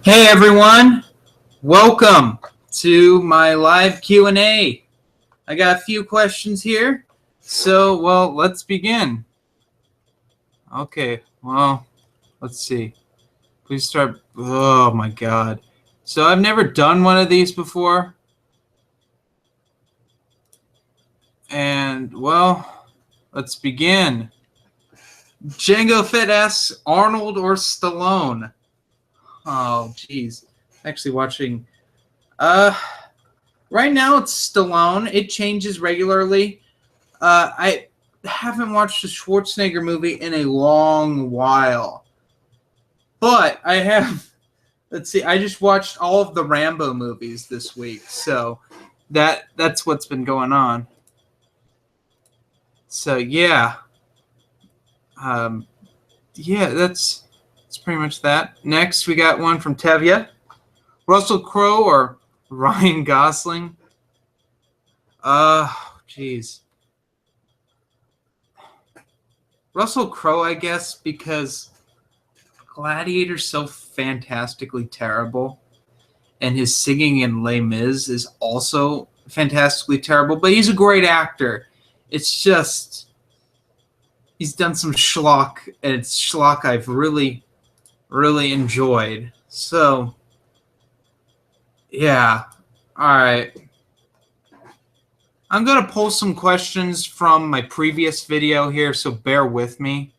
Hey everyone, welcome to my live Q&A. I got a few questions here, so let's begin. Okay, let's see. Please start. Oh my god. So I've never done one of these before. And let's begin. Django Fett asks, Arnold or Stallone? Oh, jeez. Actually watching right now it's Stallone. It changes regularly. I haven't watched a Schwarzenegger movie in a long while. But I have, let's see, I just watched all of the Rambo movies this week. So that's what's been going on. So yeah. That's pretty much that. Next we got one from Tevya. Russell Crowe or Ryan Gosling? Jeez. Russell Crowe, I guess, because Gladiator's so fantastically terrible, and his singing in Les Mis is also fantastically terrible, but he's a great actor. It's just he's done some schlock, and it's schlock I've really, really enjoyed. So, yeah. All right. I'm going to pull some questions from my previous video here, so bear with me.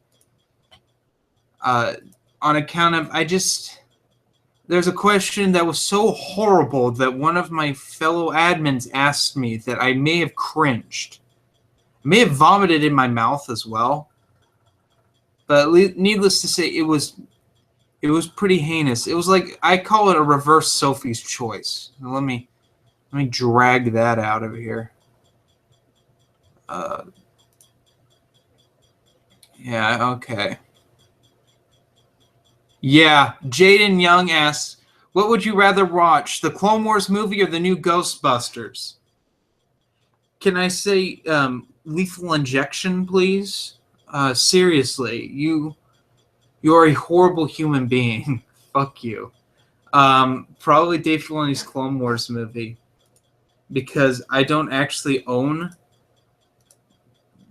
On account of, there's a question that was so horrible that one of my fellow admins asked me that I may have cringed. I may have vomited in my mouth as well. But needless to say, it was pretty heinous. It was like, I call it a reverse Sophie's Choice. Let me drag that out of here. Yeah, okay. Yeah, Jaden Young asks, what would you rather watch, the Clone Wars movie or the new Ghostbusters? Can I say Lethal Injection, please? Seriously, you're a horrible human being. Fuck you. Probably Dave Filoni's Clone Wars movie, because I don't actually own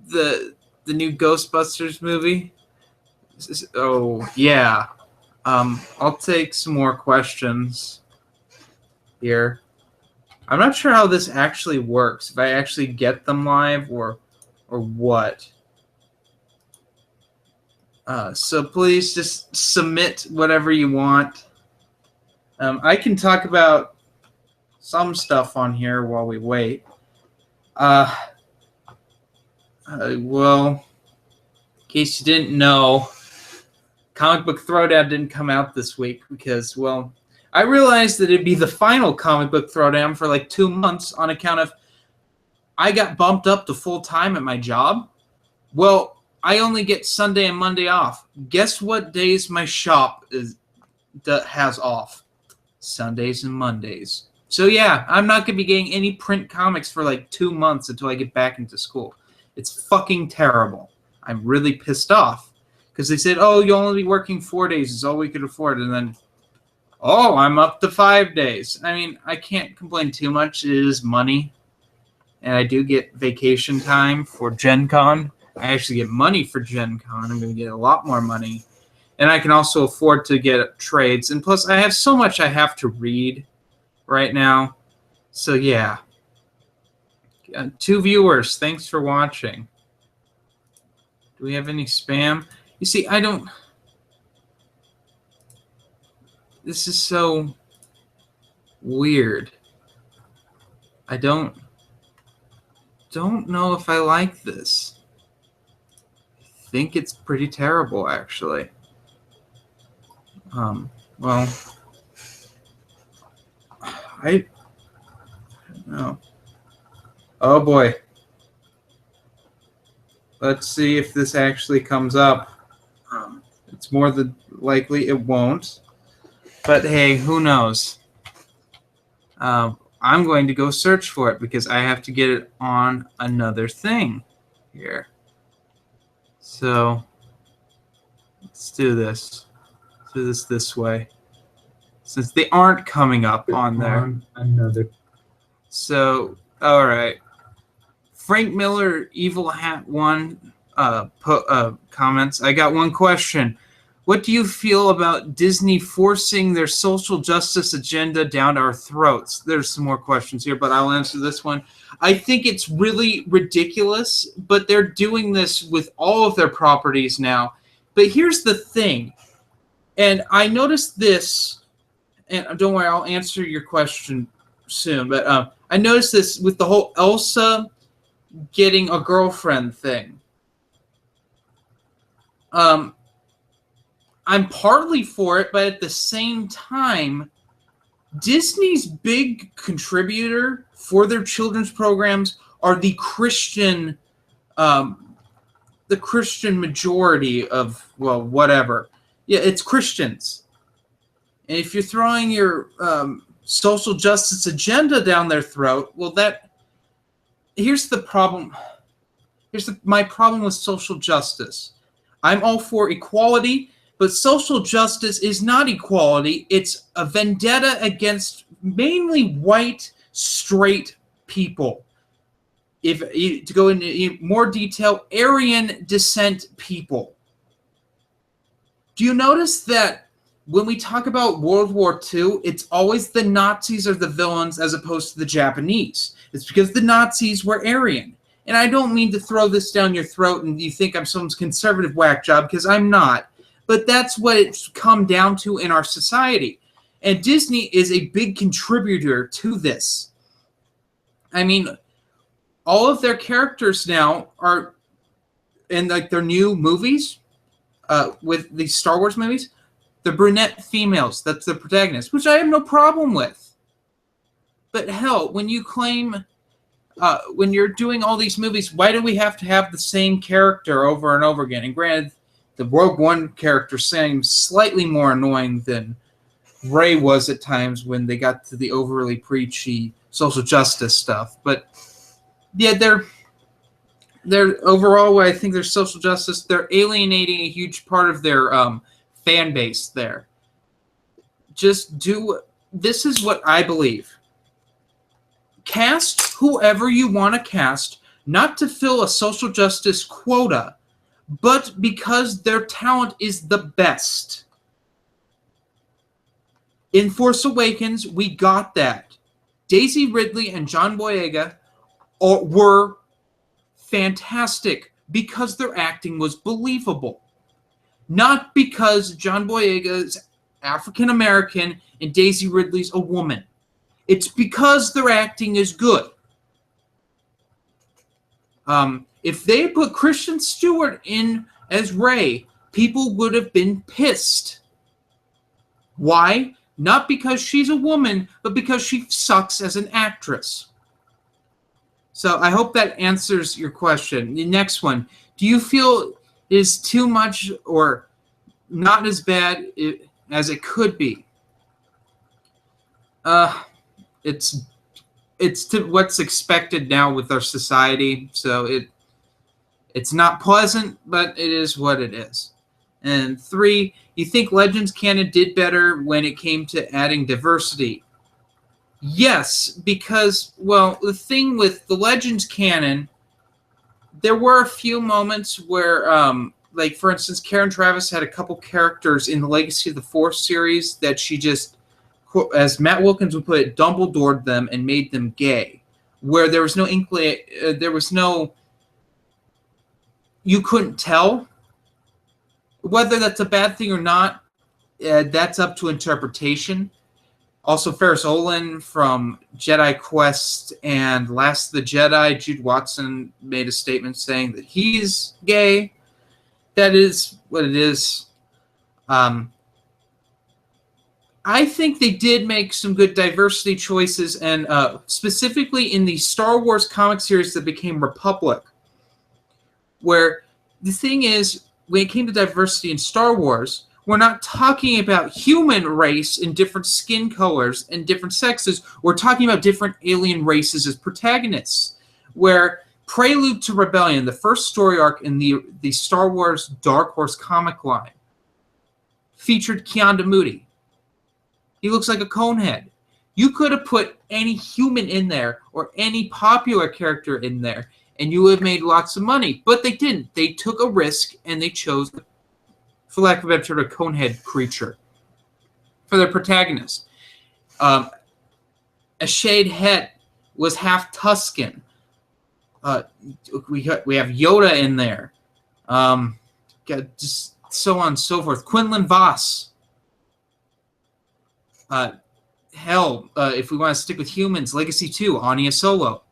the new Ghostbusters movie. Oh yeah. I'll take some more questions here. I'm not sure how this actually works. If I actually get them live or what. So please just submit whatever you want. I can talk about some stuff on here while we wait. Well, in case you didn't know, Comic Book Throwdown didn't come out this week because, well, I realized that it'd be the final Comic Book Throwdown for like 2 months on account of I got bumped up to full time at my job. Well, I only get Sunday and Monday off. Guess what days my shop has off? Sundays and Mondays. So yeah, I'm not going to be getting any print comics for like 2 months until I get back into school. It's fucking terrible. I'm really pissed off. Because they said, oh, you'll only be working 4 days. Is all we could afford. And then, oh, I'm up to 5 days. I mean, I can't complain too much. It is money. And I do get vacation time for Gen Con. I actually get money for Gen Con. I'm going to get a lot more money. And I can also afford to get trades. And plus, I have so much I have to read right now. So, yeah. 2 viewers. Thanks for watching. Do we have any spam? You see, I don't... This is so weird. I don't know if I like this. I think it's pretty terrible, actually. Well, I don't know. Oh, boy. Let's see if this actually comes up. It's more than likely it won't. But hey, who knows? I'm going to go search for it because I have to get it on another thing here. So let's do this. Let's do this way. since they aren't coming up on there. Another. So, all right. Frank Miller, Evil Hat 1, comments. I got one question. What do you feel about Disney forcing their social justice agenda down our throats? There's some more questions here, but I'll answer this one. I think it's really ridiculous, but they're doing this with all of their properties now. But here's the thing, and I noticed this, and don't worry, I'll answer your question soon, but I noticed this with the whole Elsa getting a girlfriend thing. I'm partly for it, but at the same time, Disney's big contributor for their children's programs are the Christian majority of, well, whatever. Yeah, it's Christians. And if you're throwing your social justice agenda down their throat, well, here's the problem. My problem with social justice. I'm all for equality, but social justice is not equality. It's a vendetta against mainly white, straight people. To go into more detail, Aryan descent people. Do you notice that when we talk about World War II, it's always the Nazis are the villains as opposed to the Japanese? It's because the Nazis were Aryan. And I don't mean to throw this down your throat and you think I'm some conservative whack job, because I'm not. But that's what it's come down to in our society. And Disney is a big contributor to this. I mean, all of their characters now are in like their new movies, with these Star Wars movies, the brunette females, that's the protagonist, which I have no problem with. But hell, when you claim, when you're doing all these movies, why do we have to have the same character over and over again? And granted, the Rogue One character seems slightly more annoying than Rey was at times when they got to the overly preachy social justice stuff. But yeah, they're overall, I think their social justice, they're alienating a huge part of their fan base there. This is what I believe. Cast whoever you want to cast, not to fill a social justice quota, but because their talent is the best. In Force Awakens, we got that. Daisy Ridley and John Boyega were fantastic because their acting was believable. Not because John Boyega is African American and Daisy Ridley's a woman. It's because their acting is good. If they put Kristen Stewart in as Rey, people would have been pissed. Why? Not because she's a woman, but because she sucks as an actress. So I hope that answers your question. The next one. Do you feel it is too much or not as bad as it could be? It's to what's expected now with our society. So it's not pleasant, but it is what it is. And 3, you think Legends canon did better when it came to adding diversity? Yes, because, well, the thing with the Legends canon, there were a few moments where, like, for instance, Karen Traviss had a couple characters in the Legacy of the Force series that she just, as Matt Wilkins would put it, Dumbledored them and made them gay, where there was no you couldn't tell. Whether that's a bad thing or not, that's up to interpretation. Also, Ferris Olin from Jedi Quest and Last of the Jedi, Jude Watson made a statement saying that he's gay. That is what it is. I think they did make some good diversity choices, and specifically in the Star Wars comic series that became Republic, where the thing is, when it came to diversity in Star Wars, we're not talking about human race in different skin colors and different sexes. We're talking about different alien races as protagonists. Where Prelude to Rebellion, the first story arc in the Star Wars Dark Horse comic line, featured Kianda Moody. He looks like a conehead. You could have put any human in there or any popular character in there, and you would have made lots of money. But they didn't. They took a risk, and they chose, for lack of a better term, a conehead creature for their protagonist. A shade het was half Tuscan. We have Yoda in there. Just so on and so forth. Quinlan Voss. If we want to stick with humans, Legacy 2, Anya Solo.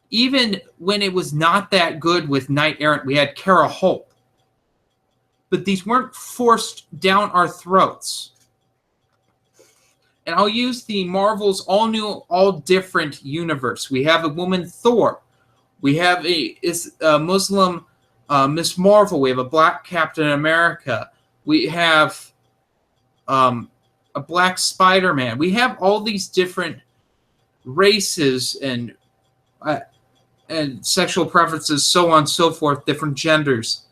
Even when it was not that good with Knight Errant, we had Kara Hope. But these weren't forced down our throats. And I'll use the Marvel's all-new, all-different universe. We have a woman Thor. We have a Muslim Miss Marvel. We have a black Captain America. We have a black Spider-Man. We have all these different races and sexual preferences, so on and so forth, different genders,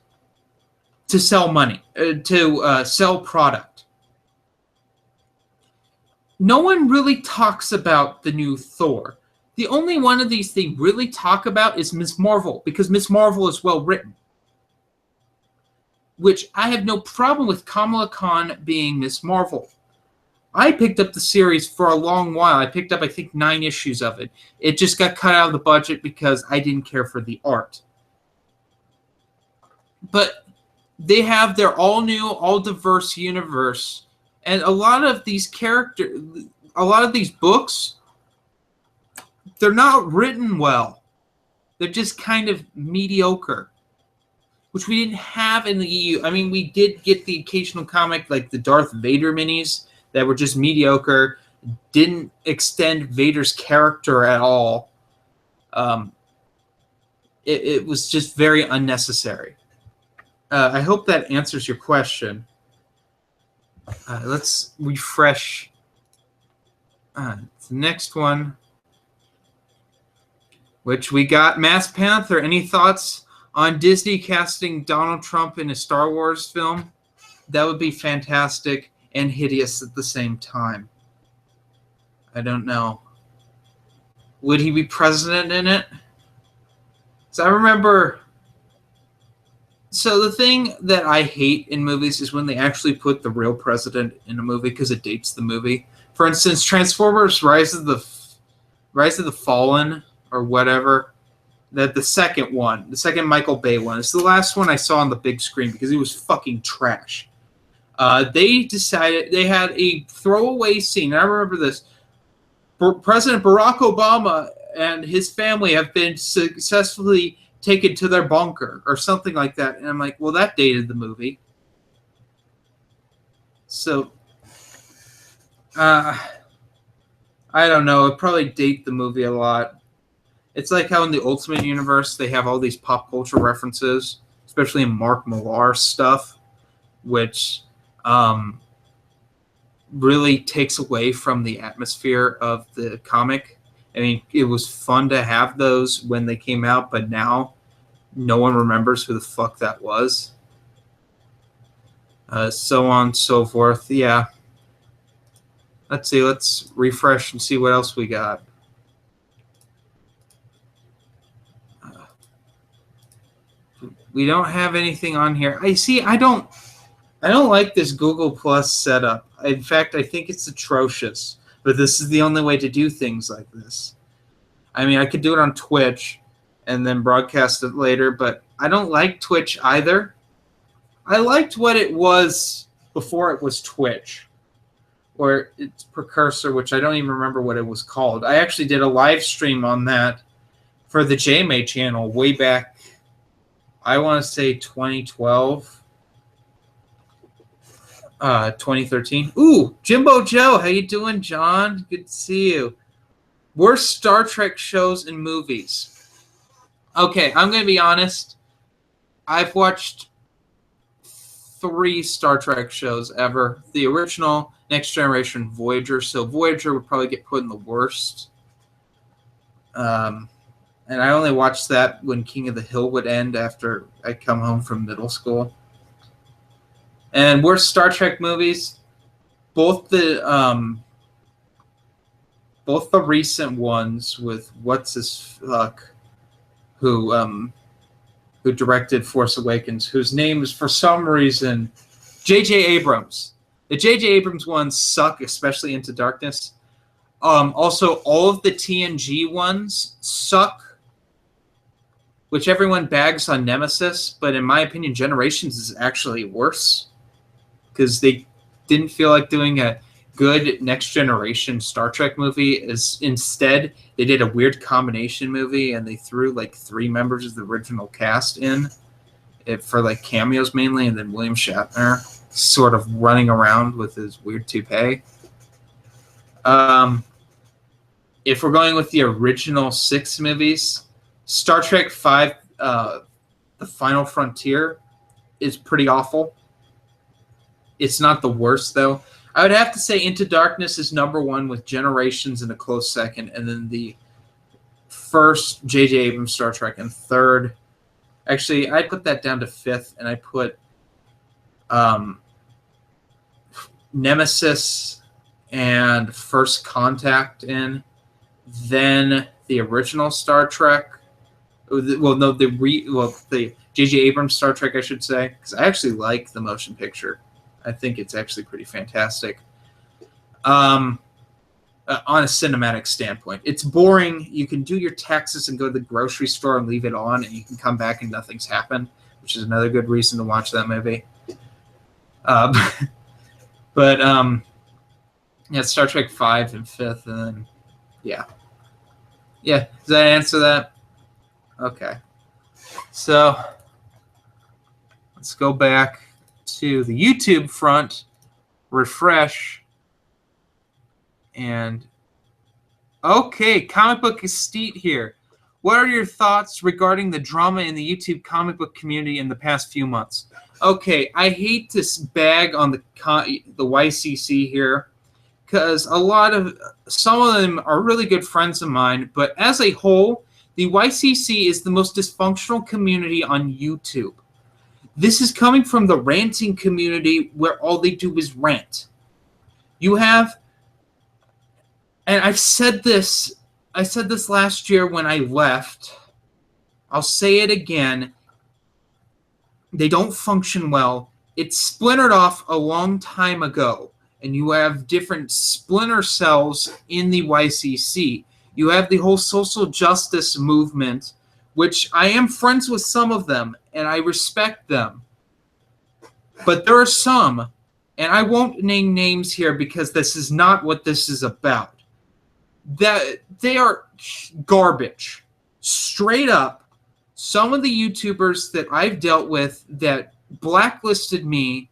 to sell money, to sell product. No one really talks about the new Thor. The only one of these they really talk about is Miss Marvel, because Miss Marvel is well written. Which I have no problem with Kamala Khan being Miss Marvel. I picked up the series for a long while. I picked up, I think, 9 issues of it. It just got cut out of the budget because I didn't care for the art. But they have their all-new, all-diverse universe. And a lot of these characters, a lot of these books, they're not written well. They're just kind of mediocre, which we didn't have in the EU. I mean, we did get the occasional comic like the Darth Vader minis that were just mediocre, didn't extend Vader's character at all. It was just very unnecessary. I hope that answers your question. Let's refresh the next one, which we got Mass Panther. Any thoughts on Disney casting Donald Trump in a Star Wars film? That would be fantastic and hideous at the same time. I don't know. Would he be president in it? So I remember... So the thing that I hate in movies is when they actually put the real president in a movie because it dates the movie. For instance, Transformers: Rise of the Fallen or whatever, the second one, the second Michael Bay one. It's the last one I saw on the big screen because it was fucking trash. They decided they had a throwaway scene. And I remember this. President Barack Obama and his family have been successfully taken to their bunker or something like that. And I'm like, well, that dated the movie. So, I don't know. It probably date the movie a lot. It's like how in the Ultimate Universe, they have all these pop culture references, especially in Mark Millar stuff, which really takes away from the atmosphere of the comic. I mean, it was fun to have those when they came out, but now no one remembers who the fuck that was. So on and so forth. Yeah. Let's see. Let's refresh and see what else we got. We don't have anything on here. I don't like this Google Plus setup. In fact, I think it's atrocious. But this is the only way to do things like this. I mean, I could do it on Twitch and then broadcast it later, but I don't like Twitch either. I liked what it was before it was Twitch, or its precursor, which I don't even remember what it was called. I actually did a live stream on that for the JMA channel way back, I want to say 2012. 2013. Ooh, Jimbo Joe, how you doing, John? Good to see you. Worst Star Trek shows and movies. Okay, I'm going to be honest. I've watched 3 Star Trek shows ever. The original, Next Generation, Voyager. So Voyager would probably get put in the worst. And I only watched that when King of the Hill would end after I come home from middle school. And worst Star Trek movies, both the recent ones with what's his fuck who directed Force Awakens, whose name is for some reason J.J. Abrams. The J.J. Abrams ones suck, especially Into Darkness. Also, all of the TNG ones suck, which everyone bags on Nemesis, but in my opinion, Generations is actually worse because they didn't feel like doing a good Next Generation Star Trek movie. Instead, they did a weird combination movie, and they threw like 3 members of the original cast in it for like cameos mainly, and then William Shatner sort of running around with his weird toupee. If we're going with the original 6 movies, Star Trek V, The Final Frontier, is pretty awful. It's not the worst, though. I would have to say Into Darkness is number 1 with Generations in a close second, and then the first J.J. Abrams Star Trek in third. Actually, I put that down to 5th, and I put Nemesis and First Contact in. Then the original Star Trek. The J.J. Abrams Star Trek, I should say, because I actually like the motion picture. I think it's actually pretty fantastic. On a cinematic standpoint, it's boring. You can do your taxes and go to the grocery store and leave it on, and you can come back and nothing's happened, which is another good reason to watch that movie. But yeah, Star Trek 5 and 5th, and then yeah. Does that answer that? Okay. So let's go back to the YouTube front, refresh, and okay, Comic Book Estate here. What are your thoughts regarding the drama in the YouTube comic book community in the past few months? Okay, I hate to bag on the YCC here, because some of them are really good friends of mine, but as a whole, the YCC is the most dysfunctional community on YouTube. This is coming from the ranting community where all they do is rant. You have, and I said this last year when I left. I'll say it again. They don't function well. It splintered off a long time ago, and you have different splinter cells in the YCC. You have the whole social justice movement, which I am friends with some of them, and I respect them. But there are some, and I won't name names here because this is not what this is about, that they are garbage. Straight up, some of the YouTubers that I've dealt with that blacklisted me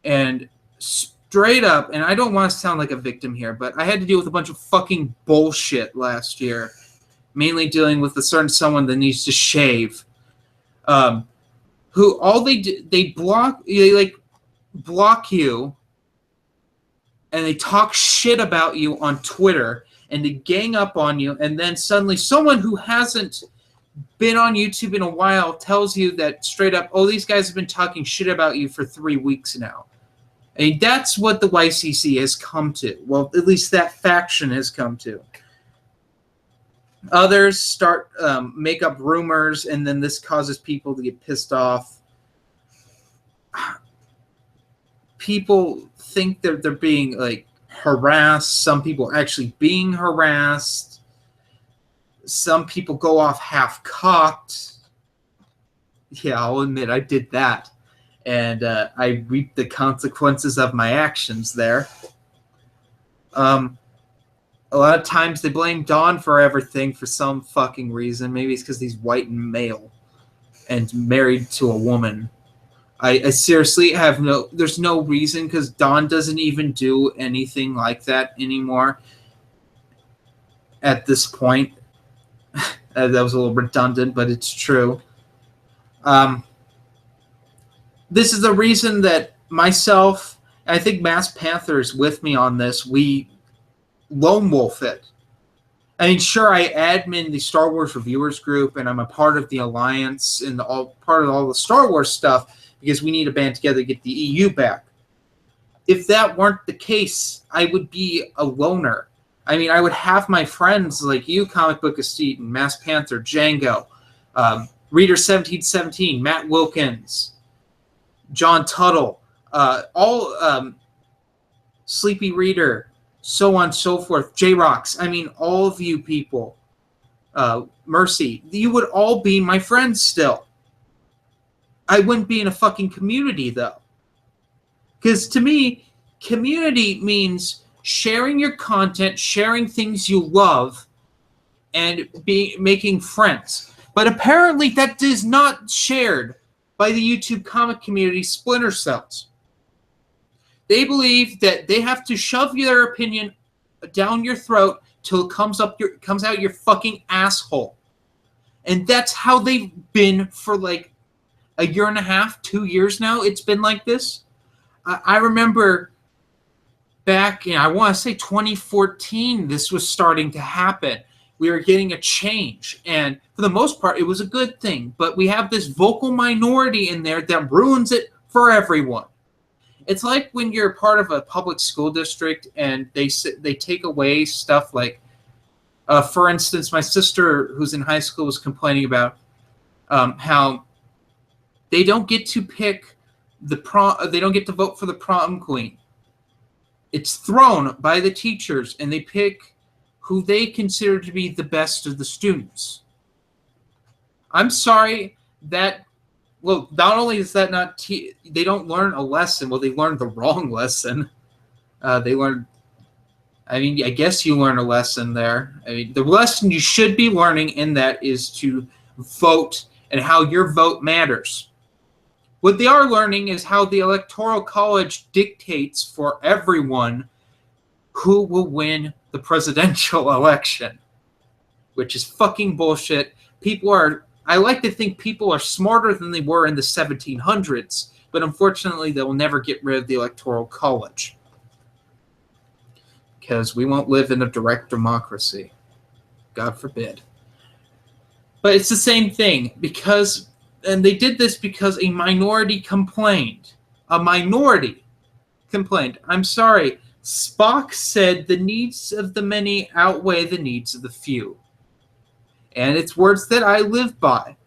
and straight up, and I don't want to sound like a victim here, but I had to deal with a bunch of fucking bullshit last year, mainly dealing with a certain someone that needs to shave, who all they do, they block you, and they talk shit about you on Twitter, and they gang up on you, and then suddenly someone who hasn't been on YouTube in a while tells you that straight up, oh, these guys have been talking shit about you for 3 weeks now. I mean, that's what the YCC has come to. Well, at least that faction has come to. Others start make up rumors, and then this causes people to get pissed off. People think that they're being like harassed. Some people actually being harassed. Some people go off half-cocked. Yeah, I'll admit I did that. And I reaped the consequences of my actions there. A lot of times they blame Don for everything for some fucking reason. Maybe it's because he's white and male and married to a woman. I seriously have there's no reason, because Don doesn't even do anything like that anymore at this point. That was a little redundant, but it's true. This is the reason that myself, and I think Mass Panther is with me on this, we lone wolf it. I mean, sure, I admin the Star Wars Reviewers group, and I'm a part of the Alliance and part of all the Star Wars stuff, because we need to band together to get the EU back. if that weren't the case, I would be a loner. I mean, I would have my friends like you, Comic Book Estate, and Mass Panther, Django, Reader 1717, Matt Wilkins, John Tuttle, all Sleepy Reader, so on and so forth, J-Rocks. I mean, all of you people, Mercy, you would all be my friends still. I wouldn't be in a fucking community, though. Because to me, community means sharing your content, sharing things you love, and making friends. But apparently that is not shared by the YouTube comic community Splinter Cells. They believe that they have to shove their opinion down your throat till it comes out your fucking asshole. And that's how they've been for like a year and a half, 2 years now. It's been like this. I remember back in, I want to say 2014, this was starting to happen. We were getting a change. And for the most part, it was a good thing. But we have this vocal minority in there that ruins it for everyone. It's like when you're part of a public school district and they take away stuff like, for instance, my sister who's in high school was complaining about how they don't get to pick they don't get to vote for the prom queen. It's thrown by the teachers, and they pick who they consider to be the best of the students. I'm sorry that, well, not only is that not, they don't learn a lesson. Well, they learned the wrong lesson. They learned, I mean, I guess you learn a lesson there. I mean, the lesson you should be learning in that is to vote and how your vote matters. What they are learning is how the Electoral College dictates for everyone who will win the presidential election, which is fucking bullshit. I like to think people are smarter than they were in the 1700s, but unfortunately they will never get rid of the Electoral College because we won't live in a direct democracy. God forbid. But it's the same thing and they did this because a minority complained. A minority complained. I'm sorry. Spock said the needs of the many outweigh the needs of the few. And it's words that I live by.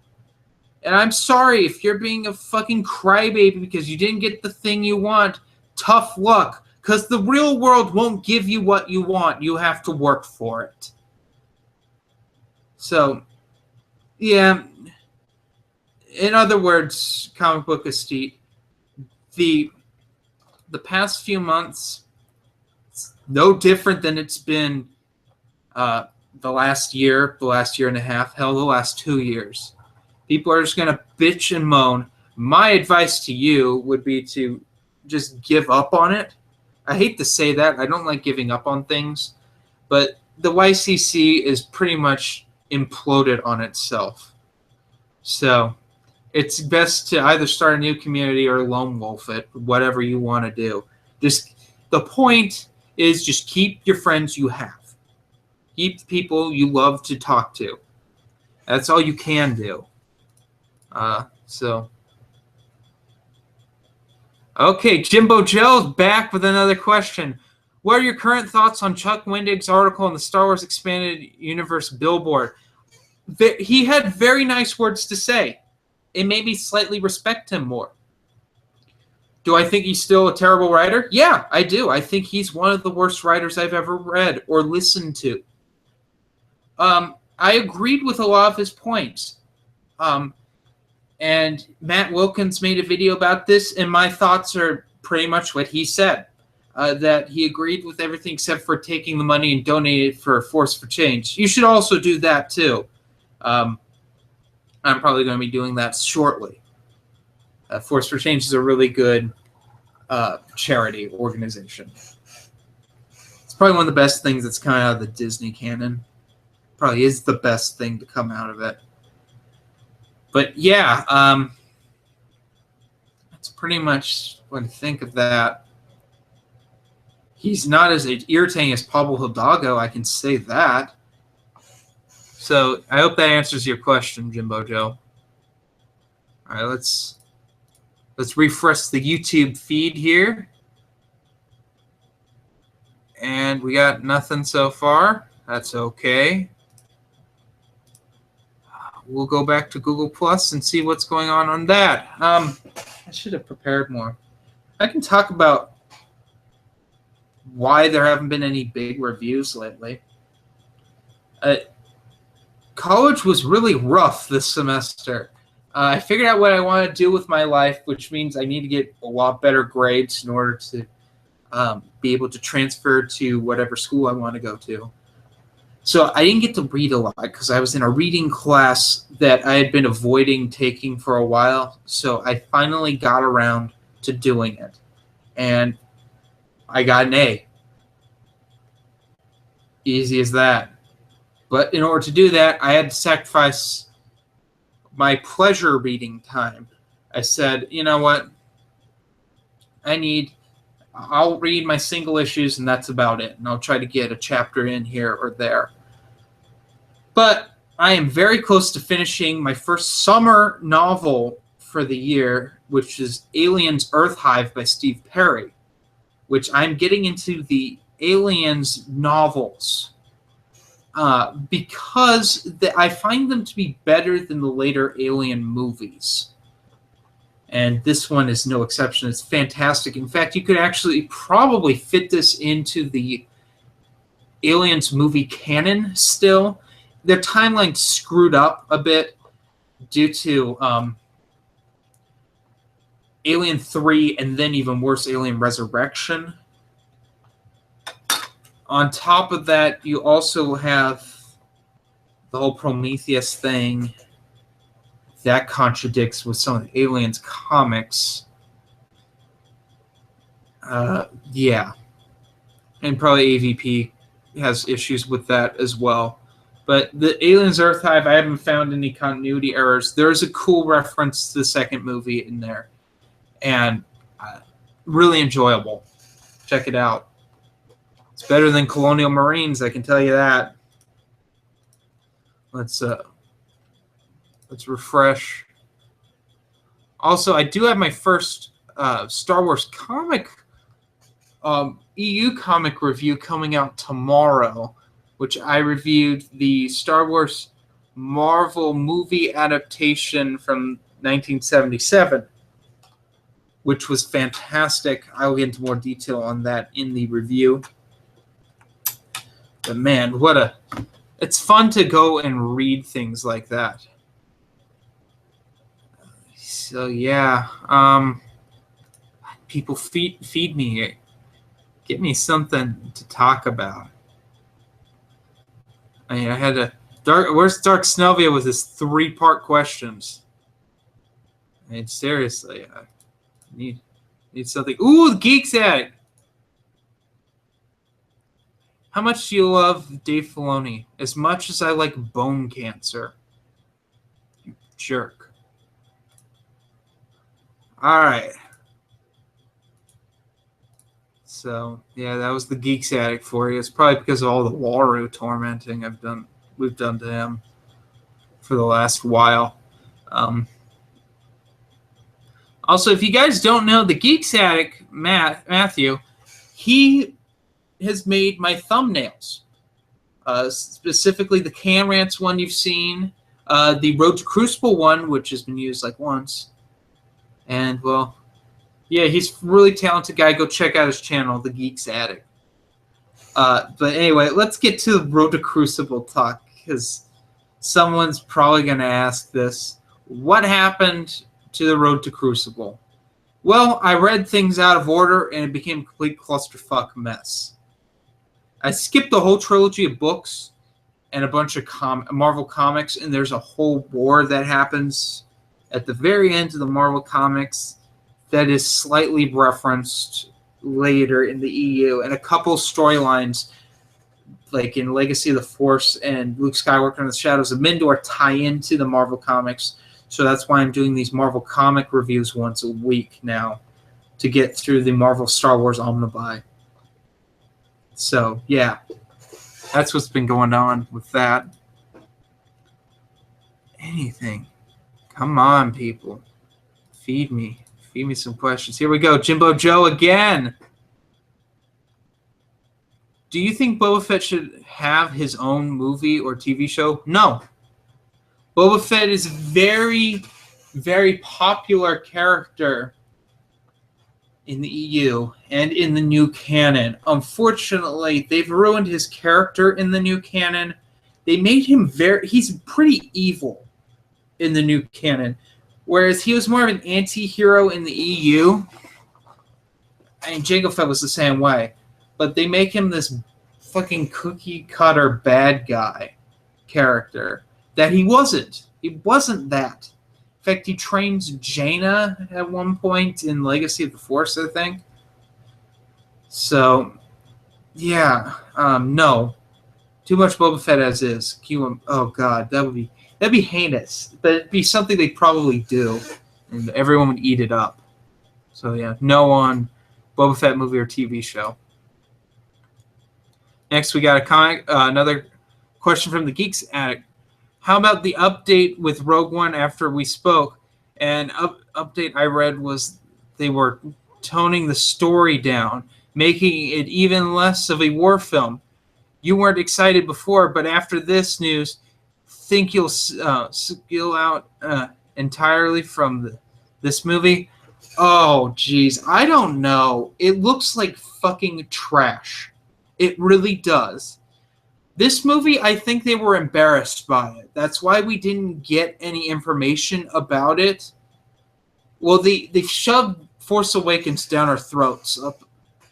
And I'm sorry if you're being a fucking crybaby because you didn't get the thing you want. Tough luck. Because the real world won't give you what you want. You have to work for it. So, yeah. In other words, Comic Book Estate, the past few months, it's no different than it's been the last year and a half, hell, the last 2 years. People are just going to bitch and moan. My advice to you would be to just give up on it. I hate to say that. I don't like giving up on things. But the YCC is pretty much imploded on itself. So it's best to either start a new community or lone wolf it, whatever you want to do. The point is just keep your friends you have. Keep people you love to talk to. That's all you can do. Okay, Jimbo Joe's back with another question. What are your current thoughts on Chuck Wendig's article on the Star Wars Expanded Universe billboard? He had very nice words to say. It made me slightly respect him more. Do I think he's still a terrible writer? Yeah, I do. I think he's one of the worst writers I've ever read or listened to. I agreed with a lot of his points. And Matt Wilkins made a video about this, and my thoughts are pretty much what he said. That he agreed with everything except for taking the money and donating it for Force for Change. You should also do that, too. I'm probably going to be doing that shortly. Force for Change is a really good charity organization. It's probably one of the best things that's coming out of the Disney canon. Probably is the best thing to come out of it. But yeah, that's pretty much what I think of that. He's not as irritating as Pablo Hidalgo, I can say that. So I hope that answers your question, Jimbo Joe. All right, let's refresh the YouTube feed here. And we got nothing so far. That's okay. We'll go back to Google Plus and see what's going on that. I should have prepared more. I can talk about why there haven't been any big reviews lately. College was really rough this semester. I figured out what I want to do with my life, which means I need to get a lot better grades in order to be able to transfer to whatever school I want to go to. So I didn't get to read a lot because I was in a reading class that I had been avoiding taking for a while. So I finally got around to doing it. And I got an A. Easy as that. But in order to do that, I had to sacrifice my pleasure reading time. I said, you know what? I'll read my single issues and that's about it. And I'll try to get a chapter in here or there. But I am very close to finishing my first summer novel for the year, which is Aliens Earth Hive by Steve Perry, which I'm getting into the Aliens novels because I find them to be better than the later Alien movies. And this one is no exception. It's fantastic. In fact, you could actually probably fit this into the Aliens movie canon still. Their timeline screwed up a bit due to Alien 3 and then even worse, Alien Resurrection. On top of that, you also have the whole Prometheus thing. That contradicts with some of the Aliens comics. Yeah. And probably AVP has issues with that as well. But the Aliens Earth Hive, I haven't found any continuity errors. There's a cool reference to the second movie in there. And really enjoyable. Check it out. It's better than Colonial Marines, I can tell you that. Let's refresh. Also, I do have my first Star Wars comic, EU comic review coming out tomorrow, which I reviewed the Star Wars Marvel movie adaptation from 1977, which was fantastic. I'll get into more detail on that in the review. But man, it's fun to go and read things like that. So yeah, people feed me, get me something to talk about. I mean, I had to where's Dark Snelvia with his 3-part questions? I mean, seriously, I need something. Ooh, the Geeks Addict. How much do you love Dave Filoni? As much as I like bone cancer. You jerk. All right. So yeah, that was the Geeks Addict for you. It's probably because of all the Waru tormenting we've done to him for the last while. Also, if you guys don't know, the Geeks Addict, Matthew, he has made my thumbnails. Specifically the Can Rants one you've seen, the Road to Crucible one, which has been used like once. And, well, yeah, he's a really talented guy. Go check out his channel, The Geeks Addict. But anyway, let's get to the Road to Crucible talk, because someone's probably going to ask this. What happened to the Road to Crucible? Well, I read things out of order, and it became a complete clusterfuck mess. I skipped the whole trilogy of books and a bunch of Marvel comics, and there's a whole war that happens at the very end of the Marvel comics that is slightly referenced later in the EU, and a couple storylines like in Legacy of the Force and Luke Skywalker and the Shadows of Mindor tie into the Marvel comics. So that's why I'm doing these Marvel comic reviews once a week now to get through the Marvel Star Wars Omnibuy. So, yeah, that's what's been going on with that. Anything. Come on, people. Feed me. Feed me some questions. Here we go. Jimbo Joe again. Do you think Boba Fett should have his own movie or TV show? No. Boba Fett is a very, very popular character in the EU and in the new canon. Unfortunately, they've ruined his character in the new canon. They made him he's pretty evil in the new canon. Whereas he was more of an anti-hero in the EU. I mean, Jango Fett was the same way. But they make him this fucking cookie-cutter bad guy character that he wasn't. He wasn't that. In fact, he trains Jaina at one point in Legacy of the Force, I think. So, yeah, no. Too much Boba Fett as is. Oh god, that'd be heinous. But it'd be something they'd probably do, and everyone would eat it up. So yeah, no on Boba Fett movie or TV show. Next, we got a comic. Another question from the Geeks Addict. How about the update with Rogue One after we spoke? And update I read was they were toning the story down, making it even less of a war film. You weren't excited before, but after this news, think you'll skill out entirely from this movie? Oh, geez. I don't know. It looks like fucking trash. It really does. This movie, I think they were embarrassed by it. That's why we didn't get any information about it. Well, they shoved Force Awakens down our throats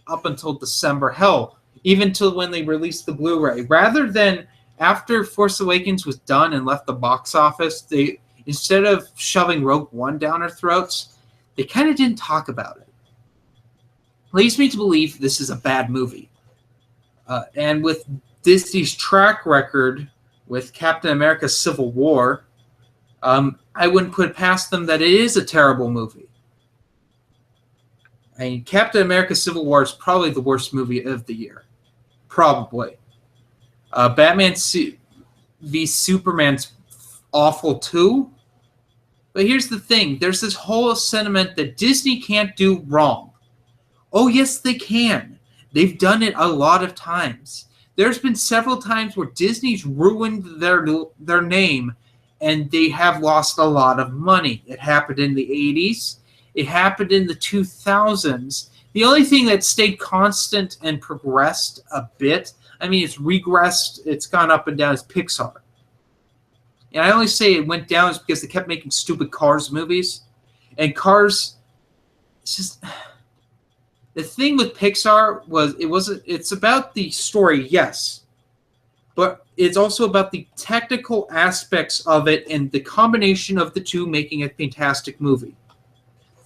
up until December. Hell, even till when they released the Blu-ray. Rather than after Force Awakens was done and left the box office, they instead of shoving Rogue One down our throats, they kind of didn't talk about it. Leads me to believe this is a bad movie. And with Disney's track record with Captain America Civil War, I wouldn't put it past them that it is a terrible movie. I mean, Captain America Civil War is probably the worst movie of the year. Probably. Batman v Superman's awful too. But here's the thing. There's this whole sentiment that Disney can't do wrong. Oh, yes, they can. They've done it a lot of times. There's been several times where Disney's ruined their name and they have lost a lot of money. It happened in the 80s. It happened in the 2000s. The only thing that stayed constant and progressed a bit, I mean, it's regressed, it's gone up and down, is Pixar. And I only say it went down is because they kept making stupid Cars movies. And Cars, it's just... The thing with Pixar it's about the story, yes. But it's also about the technical aspects of it and the combination of the two making a fantastic movie.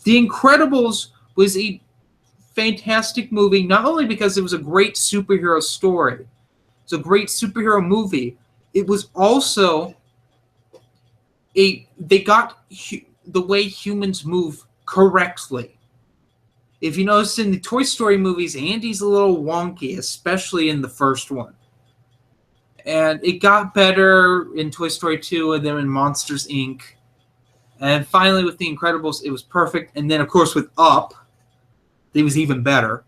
The Incredibles was a fantastic movie, not only because it was a great superhero story, it's a great superhero movie, it was also they got the way humans move correctly. If you notice in the Toy Story movies, Andy's a little wonky, especially in the first one. And it got better in Toy Story 2 and then in Monsters, Inc. And finally with The Incredibles, it was perfect. And then, of course, with Up, it was even better.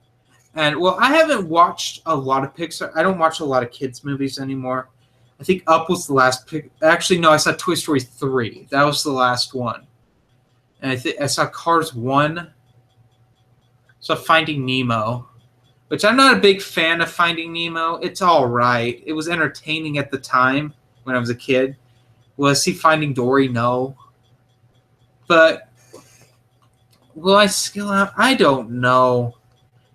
And, well, I haven't watched a lot of Pixar. I don't watch a lot of kids' movies anymore. I think Up was the last Actually, no, I saw Toy Story 3. That was the last one. And I saw Cars 1. So Finding Nemo, which I'm not a big fan of Finding Nemo. It's all right. It was entertaining at the time when I was a kid. Was he Finding Dory? No. But will I skill out? I don't know.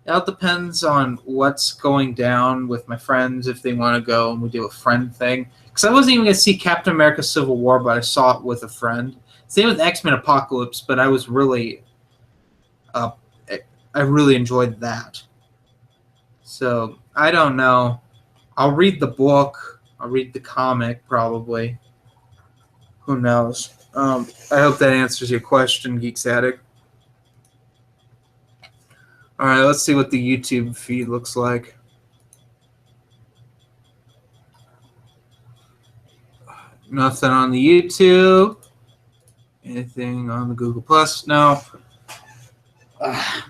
It all depends on what's going down with my friends, if they want to go and we do a friend thing. Because I wasn't even going to see Captain America Civil War, but I saw it with a friend. Same with X-Men Apocalypse, but I was really... I really enjoyed that. So, I don't know. I'll read the book. I'll read the comic, probably. Who knows? I hope that answers your question, Geeks Addict. Alright, let's see what the YouTube feed looks like. Nothing on the YouTube. Anything on the Google Plus? No.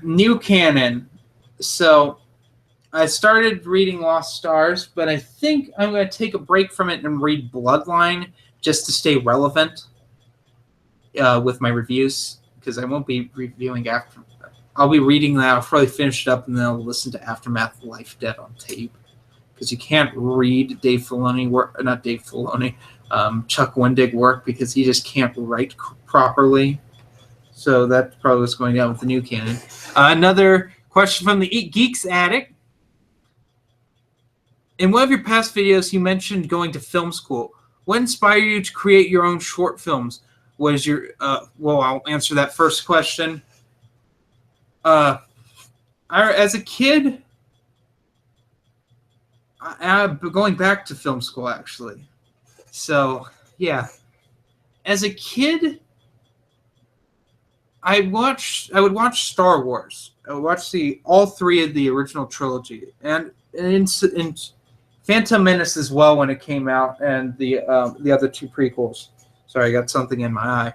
New canon. So, I started reading Lost Stars, but I think I'm going to take a break from it and read Bloodline just to stay relevant with my reviews, because I won't be reviewing after. I'll be reading that. I'll probably finish it up, and then I'll listen to Aftermath Life Dead on tape, because you can't read Dave Filoni work, not Dave Filoni, Chuck Wendig work, because he just can't write properly. So that's probably what's going on with the new canon. Another question from the Geeks Addict. In one of your past videos, you mentioned going to film school. What inspired you to create your own short films? Was your well, I'll answer that first question. As a kid, I'm going back to film school actually. So yeah, as a kid, I would watch Star Wars. I would watch all three of the original trilogy, and in Phantom Menace as well when it came out, and the other two prequels. Sorry, I got something in my eye.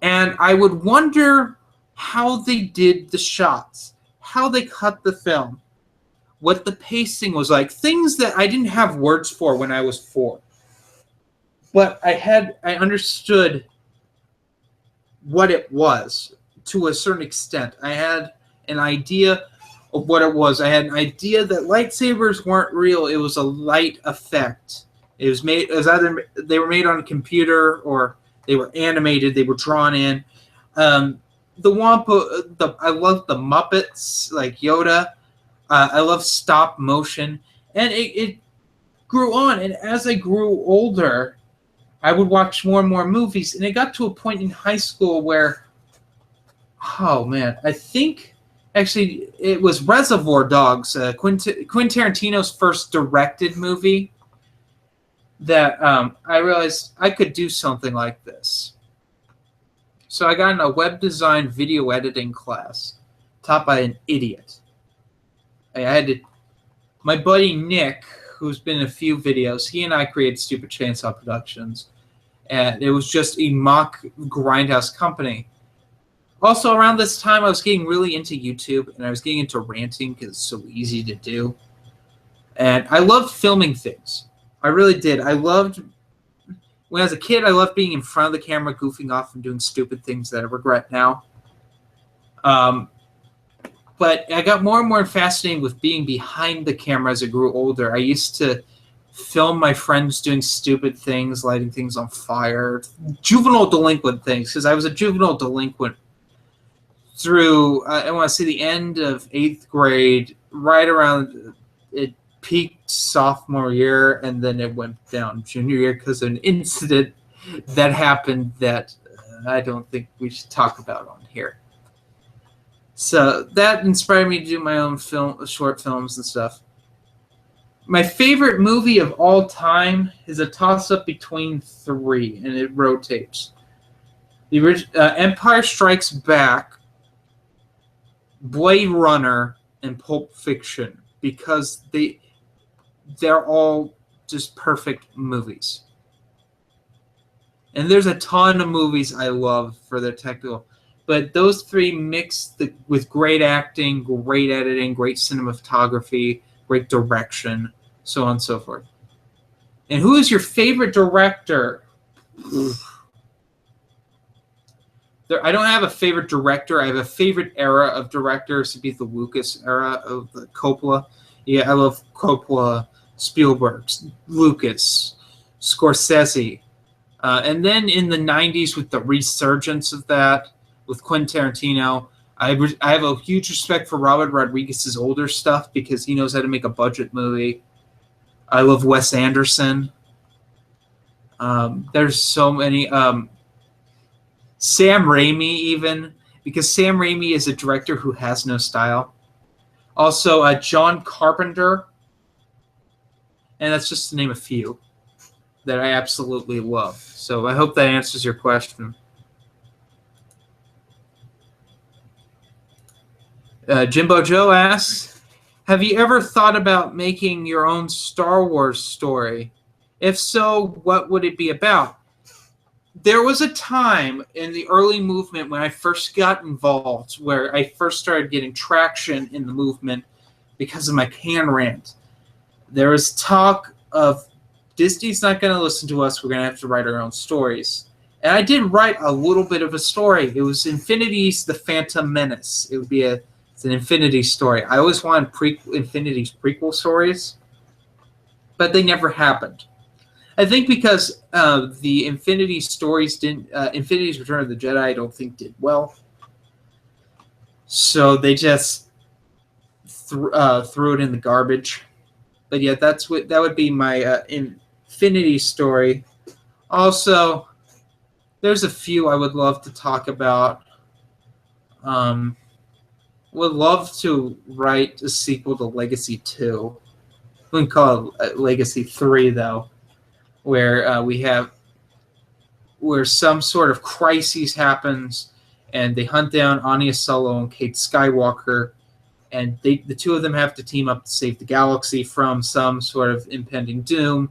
And I would wonder how they did the shots, how they cut the film, what the pacing was like, things that I didn't have words for when I was 4. But I understood what it was to a certain extent. I had an idea of what it was. I had an idea that lightsabers weren't real. It was a light effect. It was either they were made on a computer or they were animated. They were drawn in. I love the Muppets, like Yoda. I love stop motion, and it grew on. And as I grew older, I would watch more and more movies, and it got to a point in high school where, oh man, I think actually it was Reservoir Dogs, Quentin Tarantino's first directed movie, that I realized I could do something like this. So I got in a web design video editing class taught by an idiot. My buddy Nick, who's been in a few videos, he and I created Stupid Chainsaw Productions. And it was just a mock grindhouse company. Also, around this time, I was getting really into YouTube, and I was getting into ranting because it's so easy to do. And I loved filming things. I really did. When I was a kid, I loved being in front of the camera, goofing off and doing stupid things that I regret now. But I got more and more fascinated with being behind the camera as I grew older. I used to film my friends doing stupid things, lighting things on fire, juvenile delinquent things, because I was a juvenile delinquent through, I want to say, the end of 8th grade, right around, it peaked sophomore year, and then it went down junior year because of an incident that happened that I don't think we should talk about on here. So that inspired me to do my own short films and stuff. My favorite movie of all time is a toss-up between 3, and it rotates. The Empire Strikes Back, Blade Runner, and Pulp Fiction, because they're all just perfect movies. And there's a ton of movies I love for their technical, but those 3 mixed with great acting, great editing, great cinematography, great direction, so on and so forth. And who is your favorite director? I don't have a favorite director. I have a favorite era of directors to be the Lucas era of the Coppola. Yeah, I love Coppola, Spielberg, Lucas, Scorsese. And then in the 90s with the resurgence of that, with Quentin Tarantino, I have a huge respect for Robert Rodriguez's older stuff because he knows how to make a budget movie. I love Wes Anderson. There's so many. Sam Raimi, even, because Sam Raimi is a director who has no style. Also, John Carpenter, and that's just to name a few that I absolutely love. So I hope that answers your question. Jimbo Joe asks, have you ever thought about making your own Star Wars story? If so, what would it be about? There was a time in the early movement when I first got involved, where I first started getting traction in the movement, because of my can rant. There was talk of Disney's not going to listen to us. We're going to have to write our own stories. And I did write a little bit of a story. It was Infinity's The Phantom Menace. It's an Infinity story. I always wanted Infinity's prequel stories, but they never happened. I think because the Infinity stories didn't, Infinity's Return of the Jedi, I don't think did well. So they just threw it in the garbage. But yeah, that would be my Infinity story. Also, there's a few I would love to talk about. Would love to write a sequel to Legacy 2. We can call it Legacy 3, though, where where some sort of crisis happens, and they hunt down Anya Solo and Kate Skywalker, and the two of them have to team up to save the galaxy from some sort of impending doom.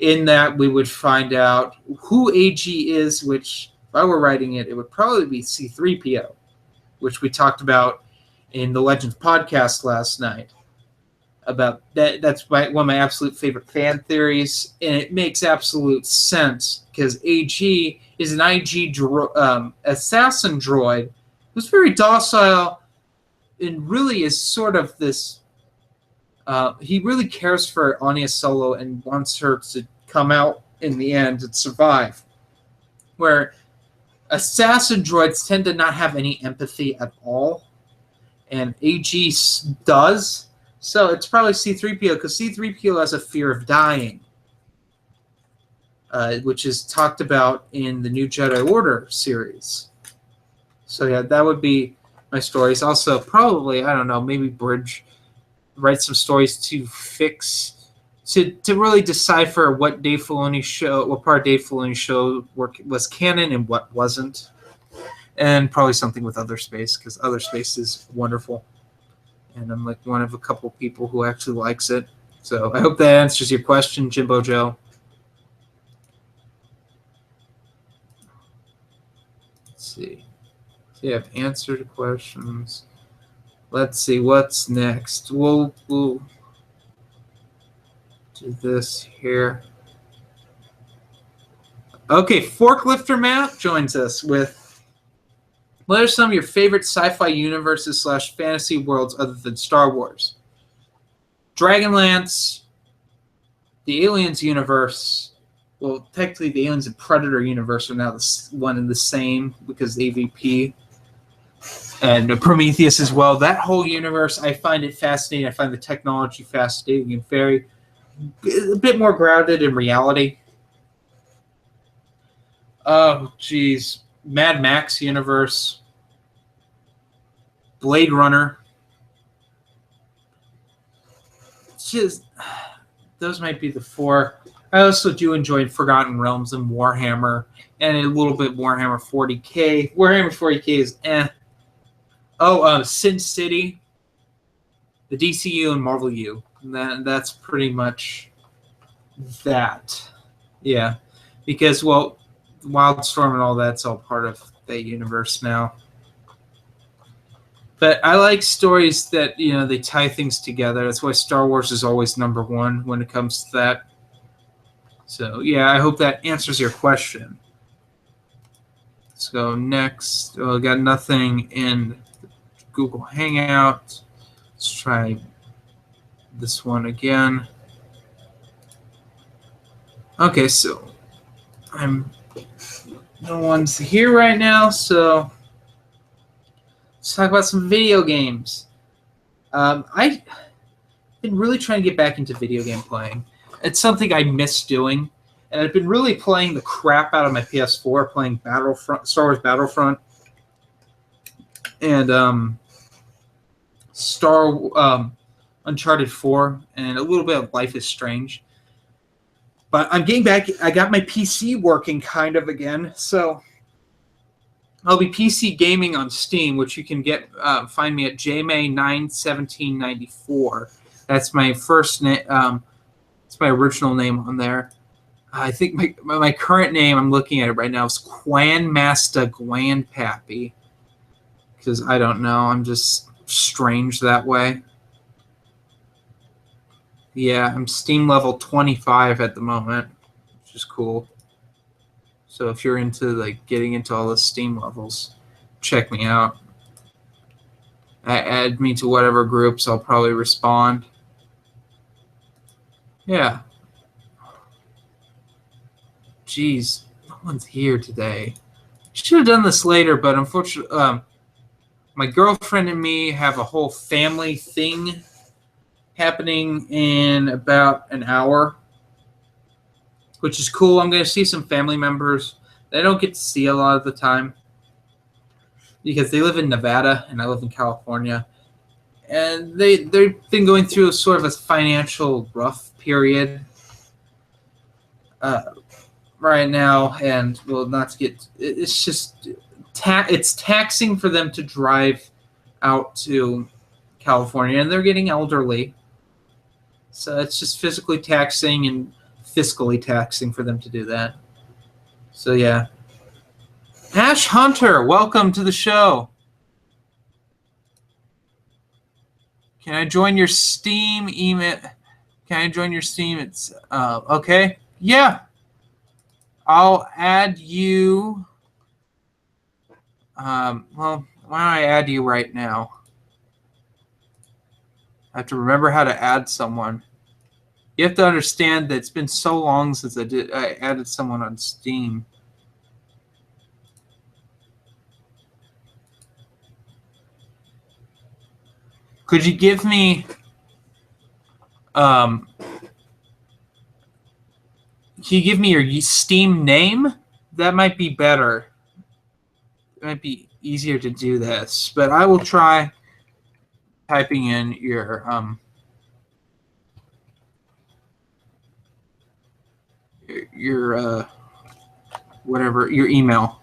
In that, we would find out who AG is, which, if I were writing it, it would probably be C-3PO, which we talked about in the Legends podcast last night. About that, that's one of my absolute favorite fan theories, and it makes absolute sense because AG is an IG assassin droid who's very docile and really is sort of this. He really cares for Anya Solo and wants her to come out in the end and survive. Where assassin droids tend to not have any empathy at all, and AG does. So it's probably C-3PO, because C-3PO has a fear of dying, which is talked about in the New Jedi Order series. So yeah, that would be my stories. Also, probably, I don't know, maybe Bridge write some stories to really decipher what Dave Filoni what part of Dave Filoni's show was canon and what wasn't. And probably something with Other Space, because Other Space is wonderful. And I'm like one of a couple people who actually likes it. So I hope that answers your question, Jimbo Joe. Let's see. So I've answered questions. Let's see what's next. We'll do this here. Okay, Forklifter Matt joins us with, what are some of your favorite sci-fi universes / fantasy worlds other than Star Wars? Dragonlance, the Aliens universe. Well, technically the Aliens and Predator universe are now one and the same because AVP. And Prometheus as well. That whole universe, I find it fascinating. I find the technology fascinating and a bit more grounded in reality. Oh, geez. Mad Max universe, Blade Runner. Those might be the four. I also do enjoy Forgotten Realms and Warhammer, and a little bit Warhammer 40k. Warhammer 40k is eh. Oh, Sin City, the DCU and Marvel U. That's pretty much that. Yeah, because, well, Wildstorm and all that's all part of that universe now. But I like stories that, they tie things together. That's why Star Wars is always number one when it comes to that. So, yeah, I hope that answers your question. Let's go next. Oh, I got nothing in Google Hangout. Let's try this one again. Okay, so no one's here right now, so let's talk about some video games. I've been really trying to get back into video game playing. It's something I miss doing, and I've been really playing the crap out of my PS4, playing Star Wars Battlefront, and Uncharted 4, and a little bit of Life is Strange. But I'm getting back. I got my PC working kind of again, so I'll be PC gaming on Steam, which you can find me at jmay91794. That's my first name. It's my original name on there. I think my current name, I'm looking at it right now, is Quanmaster Glandpappy, because I don't know. I'm just strange that way. Yeah, I'm Steam level 25 at the moment, which is cool. So if you're into like getting into all the Steam levels, check me out. Add me to whatever groups. I'll probably respond. Yeah. Jeez, no one's here today. Should have done this later, but unfortunately, my girlfriend and me have a whole family thing happening in about an hour, which is cool. I'm going to see some family members that I don't get to see a lot of the time because they live in Nevada and I live in California. And they've been going through a sort of a financial rough period right now, and well, not to get it's just it's taxing for them to drive out to California, and they're getting elderly, so it's just physically taxing and fiscally taxing for them to do that. So yeah, Ash Hunter, welcome to the show. Can I join your Steam email? Can I join your Steam? It's okay. Yeah, I'll add you. Well, why don't I add you right now? I have to remember how to add someone. You have to understand that it's been so long since I added someone on Steam. Could you give me can you give me your Steam name? That might be better. It might be easier to do this, but I will try typing in your whatever, your email.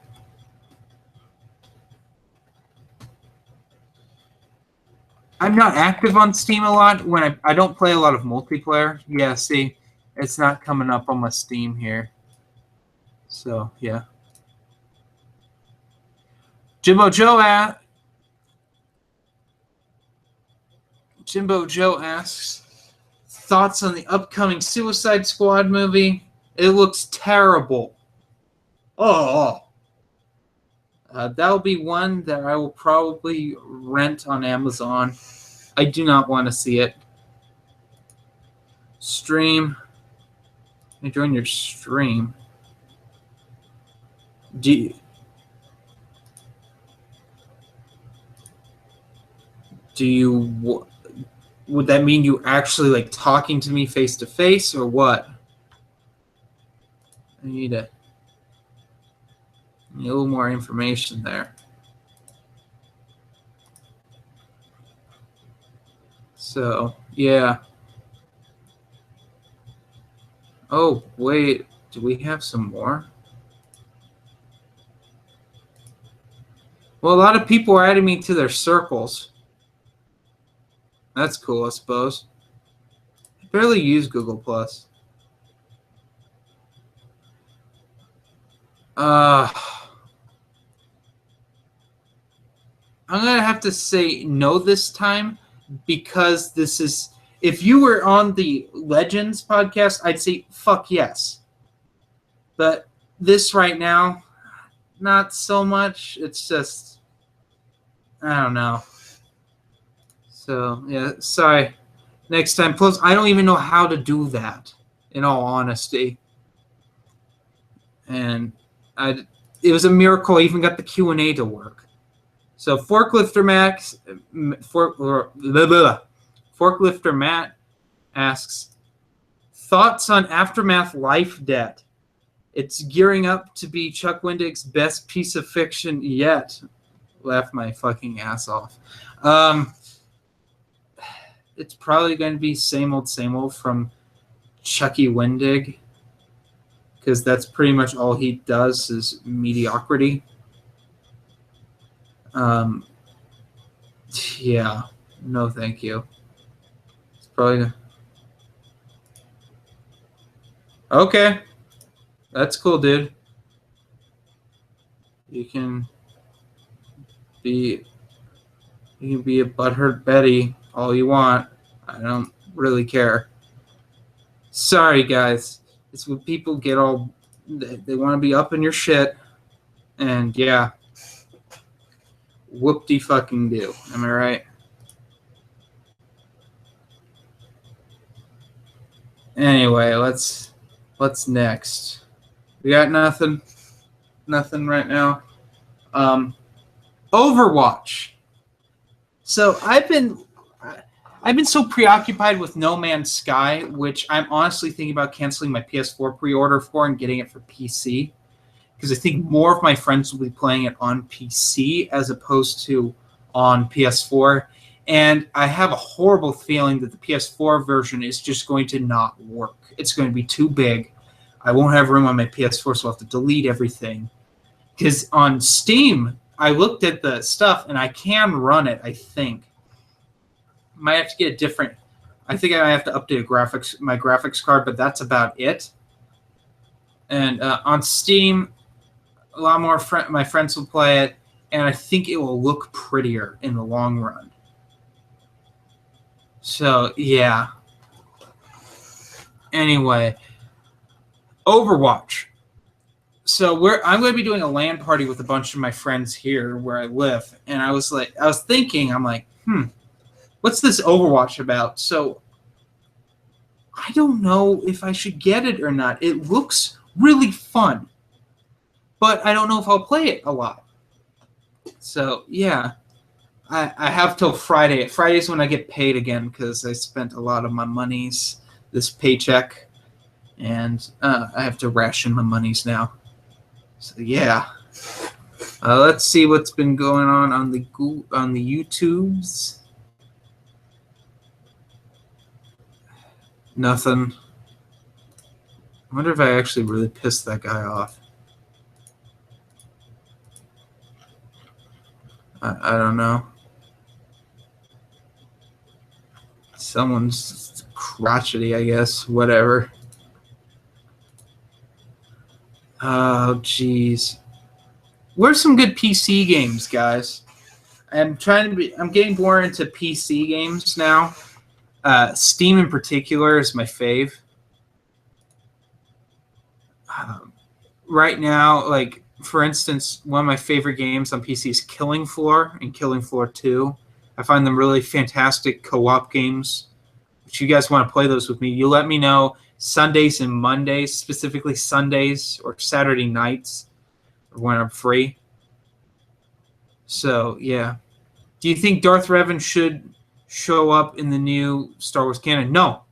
I'm not active on Steam a lot when I don't play a lot of multiplayer. Yeah, see, it's not coming up on my Steam here. So, yeah. Jimbo Joe asks, thoughts on the upcoming Suicide Squad movie? It looks terrible. Oh. That'll be one that I will probably rent on Amazon. I do not want to see it. Stream. Let me join your stream. Do you would that mean you actually like talking to me face to face or what? I need a little more information there. So, yeah. Oh, wait. Do we have some more? Well, a lot of people are adding me to their circles. That's cool, I suppose. I barely use Google Plus. I'm going to have to say no this time because this is... If you were on the Legends podcast, I'd say fuck yes. But this right now, not so much. It's just... I don't know. So, yeah, sorry. Next time. Plus, I don't even know how to do that, in all honesty. And it was a miracle I even got the Q&A to work. So Forklifter Matt asks, thoughts on Aftermath Life Debt? It's gearing up to be Chuck Wendig's best piece of fiction yet. Laugh my fucking ass off. It's probably going to be same old from Chucky Wendig, because that's pretty much all he does is mediocrity. Yeah, no thank you. It's probably... Okay, that's cool, dude. You can be a butthurt Betty all you want. I don't really care. Sorry, guys. It's when people get all they want to be up in your shit, and yeah, whoop-de fucking do. Am I right? Anyway, what's next? We got nothing right now. Overwatch. So I've been so preoccupied with No Man's Sky, which I'm honestly thinking about canceling my PS4 pre-order for and getting it for PC, because I think more of my friends will be playing it on PC as opposed to on PS4. And I have a horrible feeling that the PS4 version is just going to not work. It's going to be too big. I won't have room on my PS4, so I'll have to delete everything. Because on Steam, I looked at the stuff and I can run it, I think. Might have to get a different. I think I have to update my graphics card, but that's about it. And on Steam, a lot more my friends will play it, and I think it will look prettier in the long run. So yeah. Anyway, Overwatch. So I'm going to be doing a LAN party with a bunch of my friends here where I live, and I was thinking, I'm like, what's this Overwatch about? So I don't know if I should get it or not. It looks really fun, but I don't know if I'll play it a lot. So yeah, I have till Friday. Friday's when I get paid again, because I spent a lot of my monies this paycheck, and I have to ration my monies now. So yeah, let's see what's been going on the YouTubes. Nothing. I wonder if I actually really pissed that guy off. I don't know. Someone's crotchety, I guess. Whatever. Oh, jeez. Where's some good PC games, guys? I'm getting more into PC games now. Steam in particular is my fave. Right now, like, for instance, one of my favorite games on PC is Killing Floor and Killing Floor 2. I find them really fantastic co-op games. If you guys want to play those with me, you let me know. Sundays and Mondays, specifically Sundays or Saturday nights, when I'm free. So, yeah. Do you think Darth Revan should show up in the new Star Wars canon? No.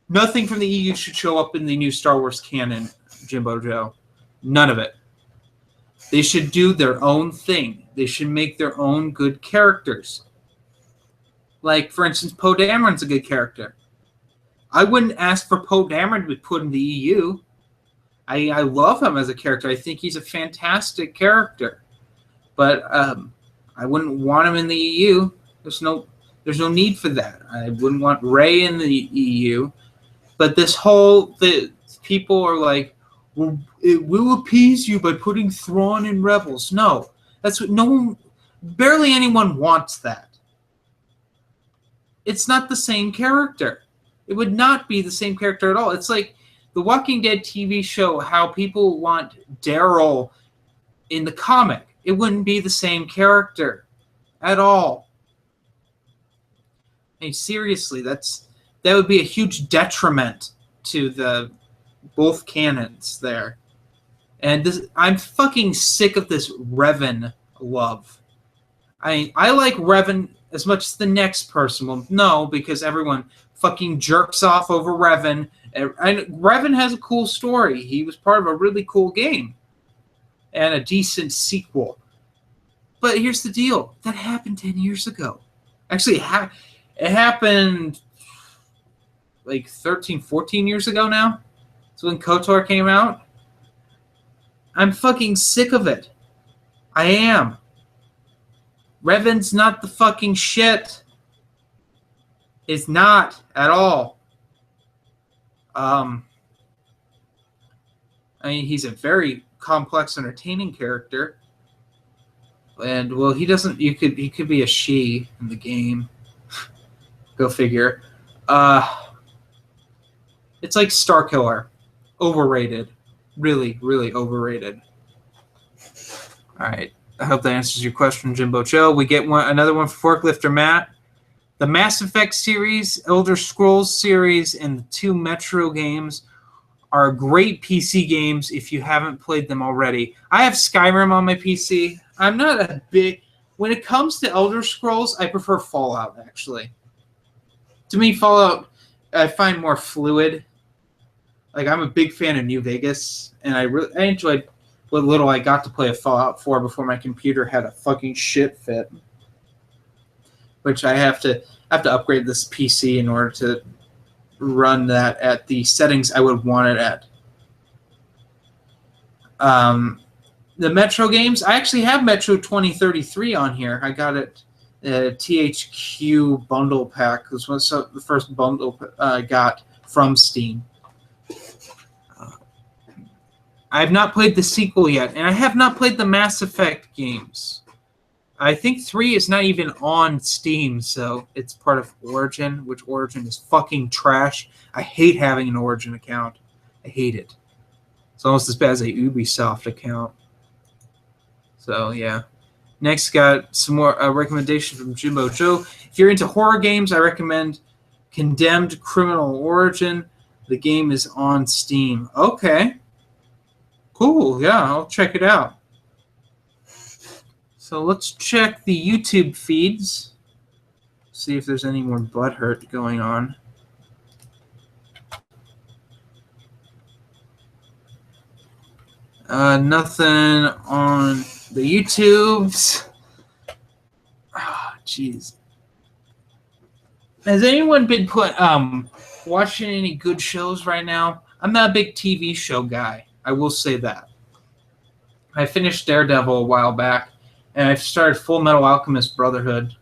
Nothing from the EU should show up in the new Star Wars canon, Jimbo Joe. None of it. They should do their own thing. They should make their own good characters. Like, for instance, Poe Dameron's a good character. I wouldn't ask for Poe Dameron to be put in the EU. I love him as a character. I think he's a fantastic character. But I wouldn't want him in the EU. There's no need for that. I wouldn't want Rey in the EU. But the people are like, well, it will appease you by putting Thrawn in Rebels. No, that's what no one, barely anyone wants that. It's not the same character. It would not be the same character at all. It's like the Walking Dead TV show, how people want Daryl in the comic. It wouldn't be the same character at all. I mean, seriously, that would be a huge detriment to the both canons there. And I'm fucking sick of this Revan love. I mean, I like Revan as much as the next person will. No, because everyone fucking jerks off over Revan. And Revan has a cool story. He was part of a really cool game and a decent sequel. But here's the deal. That happened 10 years ago. Actually, it happened like 13, 14 years ago now. It's when KOTOR came out. I'm fucking sick of it. I am. Revan's not the fucking shit. It's not at all. I mean, he's a very complex, entertaining character. And well, he could be a she in the game. Go figure. It's like Star Killer. Overrated. Really, really overrated. All right. I hope that answers your question, Jimbo Joe. We get another one for Forklifter Matt. The Mass Effect series, Elder Scrolls series, and the 2 Metro games are great PC games if you haven't played them already. I have Skyrim on my PC. I'm not a big... When it comes to Elder Scrolls, I prefer Fallout, actually. To me, Fallout, I find more fluid. Like, I'm a big fan of New Vegas, and I enjoyed what little I got to play of Fallout 4 before my computer had a fucking shit fit. Which I have to upgrade this PC in order to run that at the settings I would want it at. The Metro games, I actually have Metro 2033 on here. I got it THQ bundle pack. This was the first bundle I got from Steam. I have not played the sequel yet, and I have not played the Mass Effect games. I think 3 is not even on Steam, so it's part of Origin, which Origin is fucking trash. I hate having an Origin account. I hate it. It's almost as bad as a Ubisoft account. So, yeah. Next, got some more recommendations from Jimbo Joe. If you're into horror games, I recommend Condemned Criminal Origin. The game is on Steam. Okay. Cool. Yeah, I'll check it out. So let's check the YouTube feeds. See if there's any more butthurt going on. Nothing on the YouTubes. Oh, jeez. Has anyone been watching any good shows right now? I'm not a big TV show guy. I will say that. I finished Daredevil a while back, and I've started Full Metal Alchemist Brotherhood.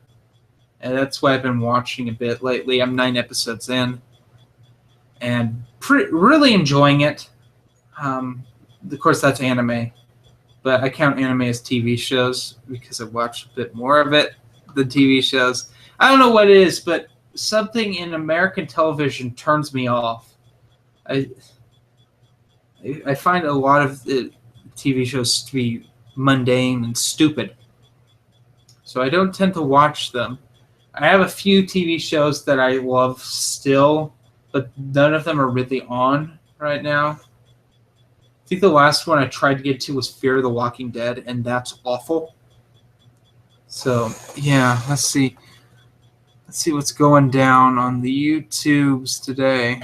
And that's what I've been watching a bit lately. I'm 9 episodes in. And really enjoying it. Of course, that's anime. But I count anime as TV shows because I watch a bit more of it than TV shows. I don't know what it is, but something in American television turns me off. I find a lot of the TV shows to be mundane and stupid. So I don't tend to watch them. I have a few TV shows that I love still, but none of them are really on right now. I think the last one I tried to get to was Fear of the Walking Dead, and that's awful. So, yeah, let's see. Let's see what's going down on the YouTubes today.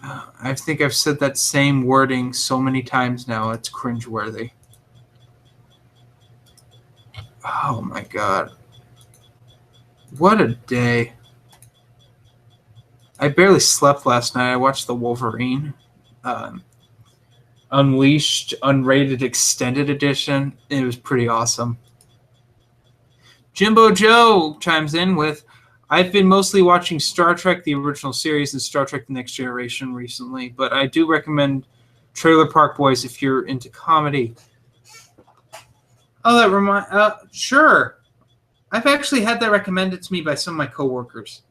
I think I've said that same wording so many times now, it's cringeworthy. Oh my god. What a day. I barely slept last night. I watched the Wolverine Unleashed Unrated Extended Edition. It was pretty awesome. Jimbo Joe chimes in with, I've been mostly watching Star Trek, the original series, and Star Trek The Next Generation recently, but I do recommend Trailer Park Boys if you're into comedy. Oh, sure. I've actually had that recommended to me by some of my coworkers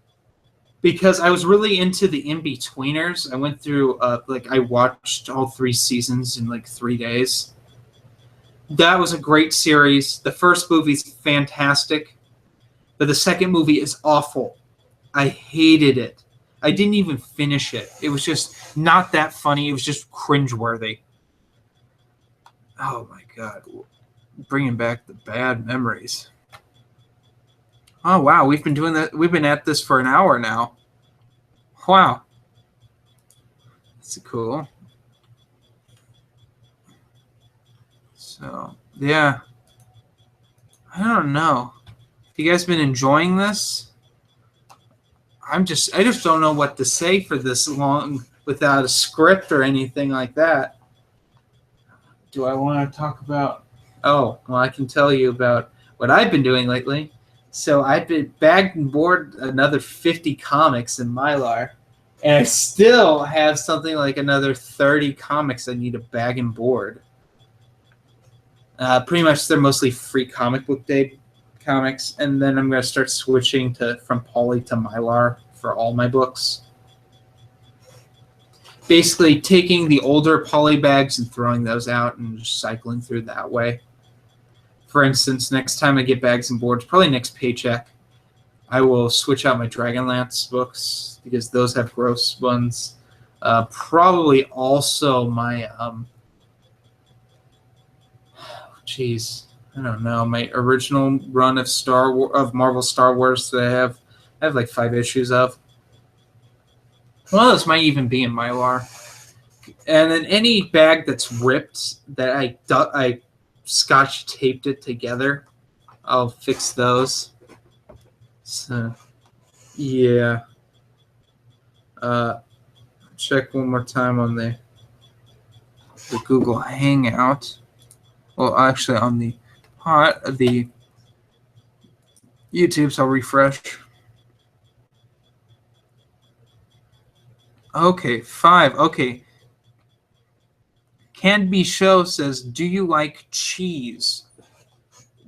because I was really into the In-Betweeners. I went through, I watched all 3 seasons in 3 days. That was a great series. The first movie's fantastic, but the second movie is awful. I hated it. I didn't even finish it. It was just not that funny. It was just cringeworthy. Oh my god. Bringing back the bad memories. Oh wow, we've been doing that. We've been at this for an hour now. Wow. That's cool. So, yeah. I don't know. Have you guys been enjoying this? I just don't know what to say for this long without a script or anything like that. Do I want to talk about... Oh, well, I can tell you about what I've been doing lately. So I've been bagged and board another 50 comics in Mylar, and I still have something like another 30 comics I need to bag and board. Pretty much they're mostly free comic book day comics, and then I'm going to start switching from poly to Mylar for all my books. Basically taking the older poly bags and throwing those out and just cycling through that way. For instance, next time I get bags and boards, probably next paycheck, I will switch out my Dragonlance books because those have gross ones. Probably also my, I don't know, my original run of Marvel Star Wars that I have like 5 issues of. One of those might even be in Mylar. And then any bag that's ripped that I scotch taped it together, I'll fix those. So, yeah. Check one more time on the Google Hangout. Well, actually, on the YouTube, so I'll refresh. Okay, 5. Okay. Can Be Show says, do you like cheese?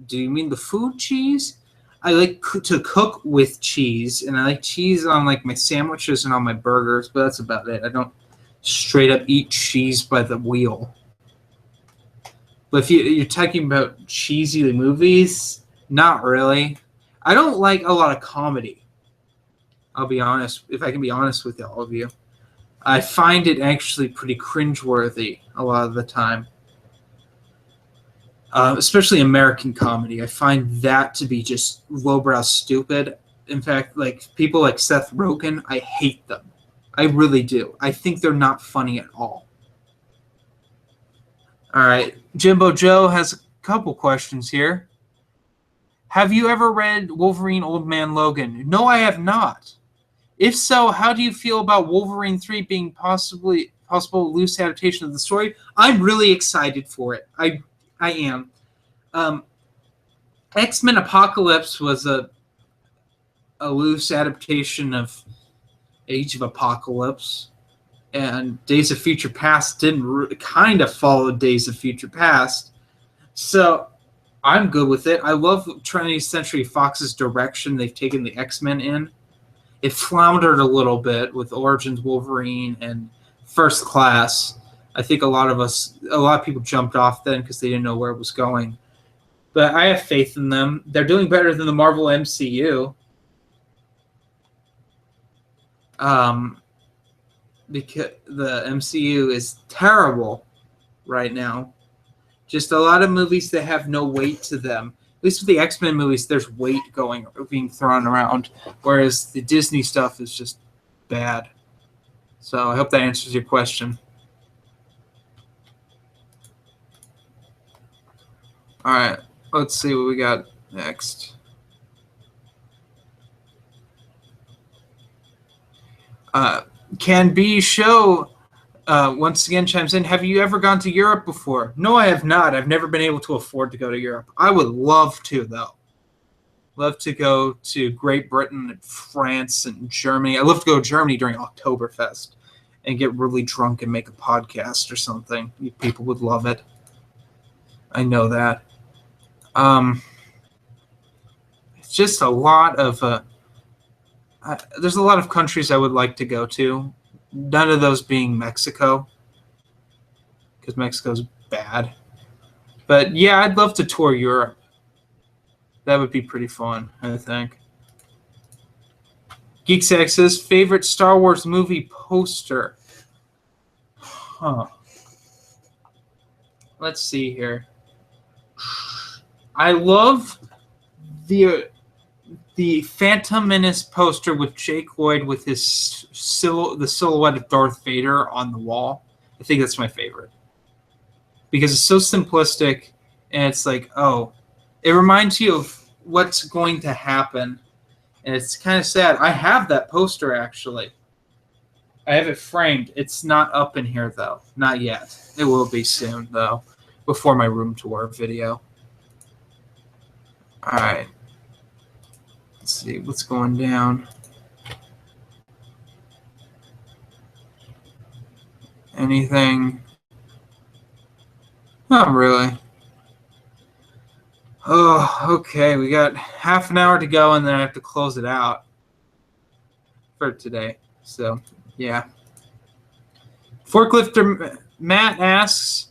Do you mean the food cheese? I like to cook with cheese, and I like cheese on like my sandwiches and on my burgers, but that's about it. I don't straight up eat cheese by the wheel. But if you're talking about cheesy movies, not really. I don't like a lot of comedy. I'll be honest, if I can be honest with all of you. I find it actually pretty cringeworthy a lot of the time. Especially American comedy. I find that to be just lowbrow stupid. In fact, like people like Seth Rogen, I hate them. I really do. I think they're not funny at all. All right. Jimbo Joe has a couple questions here. Have you ever read Wolverine Old Man Logan? No, I have not. If so, how do you feel about Wolverine 3 being possible loose adaptation of the story? I'm really excited for it. I am. X-Men Apocalypse was a loose adaptation of Age of Apocalypse, and Days of Future Past didn't kind of follow Days of Future Past, so I'm good with it. I love 20th Century Fox's direction they've taken the X-Men in. It floundered a little bit with Origins Wolverine and First Class. I think a lot of people jumped off then because they didn't know where it was going. But I have faith in them. They're doing better than the Marvel MCU. Because the MCU is terrible right now. Just a lot of movies that have no weight to them. At least with the X-Men movies, there's weight being thrown around, whereas the Disney stuff is just bad. So I hope that answers your question. All right, let's see what we got next. Can Be Show once again chimes in. Have you ever gone to Europe before? No, I have not. I've never been able to afford to go to Europe. I would love to, though. Love to go to Great Britain and France and Germany. I love to go to Germany during Oktoberfest and get really drunk and make a podcast or something. People would love it. I know that. It's just a lot of... there's a lot of countries I would like to go to. None of those being Mexico, because Mexico's bad. But yeah, I'd love to tour Europe. That would be pretty fun, I think. Geeksack says, favorite Star Wars movie poster? Huh. Let's see here. I love the Phantom Menace poster with Jake Lloyd with the silhouette of Darth Vader on the wall. I think that's my favorite. Because it's so simplistic, and it's like, oh, it reminds you of what's going to happen, and it's kind of sad. I have that poster, actually. I have it framed. It's not up in here, though. Not yet. It will be soon, though, before my room tour video. All right. Let's see what's going down. Anything? Not really. Oh, okay. We got half an hour to go, and then I have to close it out for today. So, yeah. Forklifter Matt asks,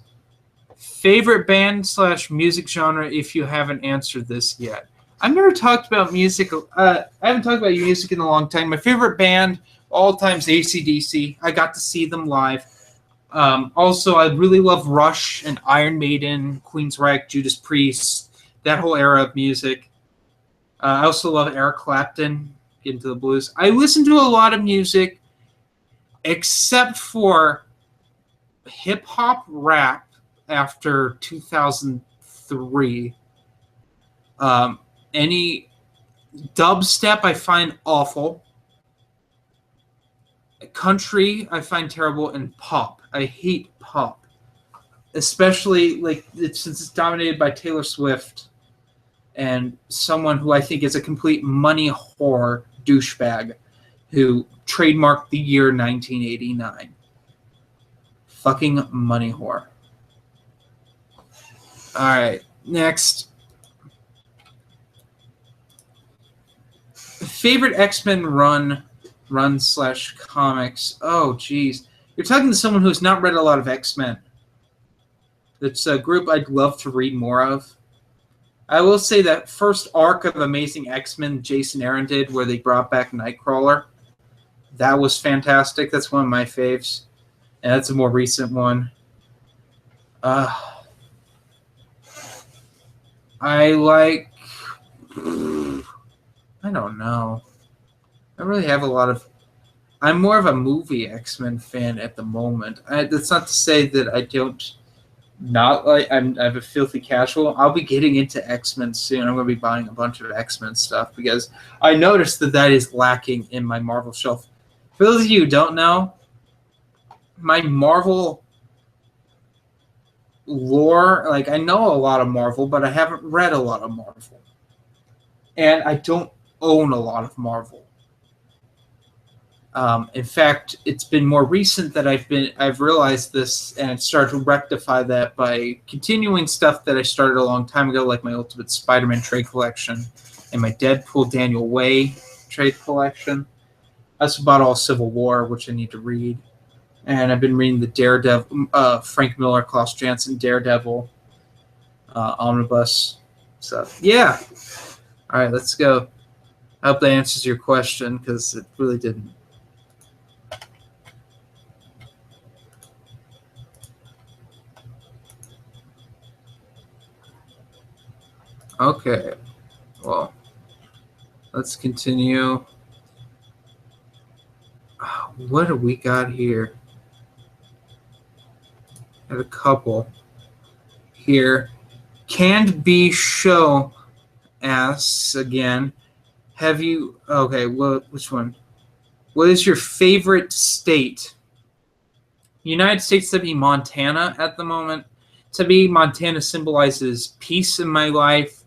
favorite band / music genre if you haven't answered this yet. I've never talked about music. I haven't talked about music in a long time. My favorite band all time is AC/DC. I got to see them live. Also, I really love Rush and Iron Maiden, Queensryche, Judas Priest, that whole era of music. I also love Eric Clapton, get into the blues. I listen to a lot of music except for hip hop rap after 2003. Any dubstep I find awful. Country I find terrible, and pop. I hate pop, especially since it's dominated by Taylor Swift and someone who I think is a complete money whore douchebag who trademarked the year 1989. Fucking money whore. All right, next. Favorite X-Men run / comics. Oh, geez. You're talking to someone who's not read a lot of X-Men. It's a group I'd love to read more of. I will say that first arc of Amazing X-Men Jason Aaron did, where they brought back Nightcrawler, that was fantastic. That's one of my faves. And that's a more recent one. I like... I don't know. I really have a lot of... I'm more of a movie X-Men fan at the moment. That's not to say that I don't not like... I have a filthy casual. I'll be getting into X-Men soon. I'm going to be buying a bunch of X-Men stuff because I noticed that is lacking in my Marvel shelf. For those of you who don't know, my Marvel lore, like I know a lot of Marvel, but I haven't read a lot of Marvel. And I don't own a lot of Marvel. In fact, it's been more recent that I've realized this and started to rectify that by continuing stuff that I started a long time ago, like my Ultimate Spider-Man trade collection and my Deadpool Daniel Way trade collection. I also bought all Civil War, which I need to read. And I've been reading the Daredevil, Frank Miller, Klaus Janson, Daredevil omnibus. So, yeah. All right, let's go. I hope that answers your question because it really didn't. Okay. Well, let's continue. What do we got here? Got a couple here. Canned Bee Show asks again, have you... Okay, which one? What is your favorite state? United States to be Montana at the moment. To me, Montana symbolizes peace in my life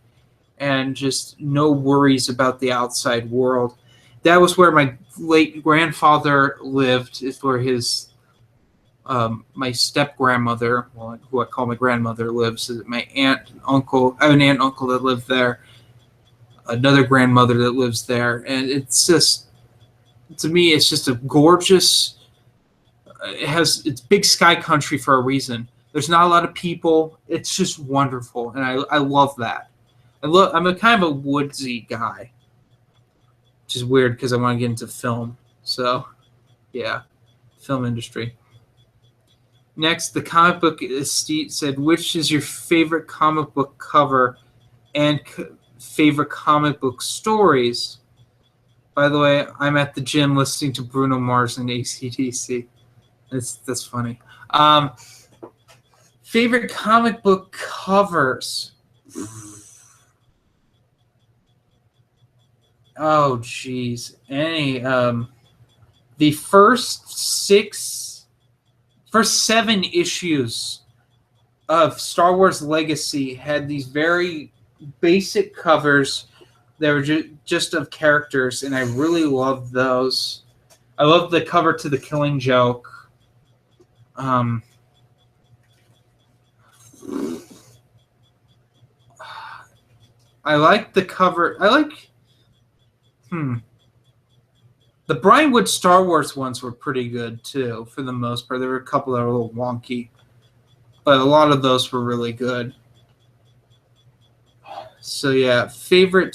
and just no worries about the outside world. That was where my late grandfather lived. Is where his my step grandmother, who I call my grandmother, lives. My aunt and uncle. I have an aunt and uncle that live there. Another grandmother that lives there, and it's just, to me, it's just a gorgeous. It's big sky country for a reason. There's not a lot of people. It's just wonderful, and I love that. I'm a kind of a woodsy guy, which is weird because I want to get into film. So, yeah, film industry. Next, the comic book estate said, which is your favorite comic book cover and favorite comic book stories? By the way, I'm at the gym listening to Bruno Mars and AC/DC. That's funny. Favorite comic book covers. Oh, geez. The first 7 issues of Star Wars Legacy had these very basic covers that were just of characters, and I really loved those. I love the cover to The Killing Joke. I like the cover. I like. The Brian Wood Star Wars ones were pretty good too, for the most part. There were a couple that were a little wonky, but a lot of those were really good. So yeah, favorite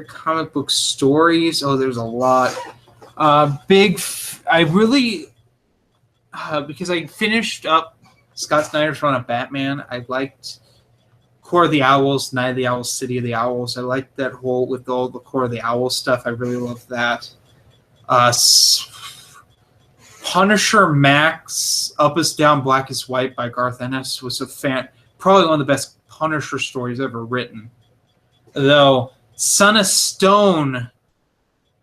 comic book stories. Oh, there's a lot. I really because I finished up Scott Snyder's run of Batman. I liked Core of the Owls, Night of the Owls, City of the Owls. I liked that whole with all the Core of the Owls stuff. I really loved that. Punisher Max, Up is Down, Black is White by Garth Ennis was probably one of the best Punisher stories ever written. Though Son of Stone,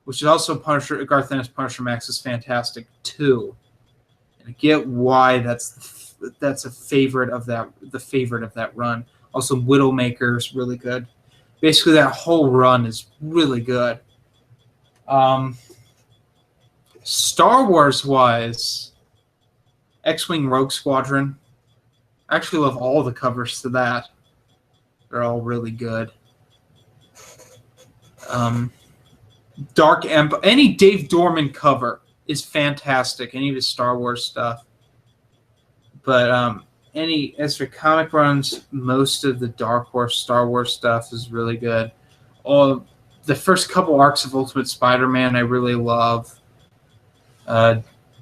which is also Garth Ennis Punisher Max, is fantastic too. And I get why that's a favorite of that. The favorite of that run. Also, Widowmaker is really good. Basically, that whole run is really good. Star Wars wise, X-Wing Rogue Squadron. I actually love all the covers to that. They're all really good. Dark Empire. Any Dave Dorman cover is fantastic. Any of his Star Wars stuff. But as for comic runs, most of the Dark Horse Star Wars stuff is really good. All the first couple arcs of Ultimate Spider-Man I really love.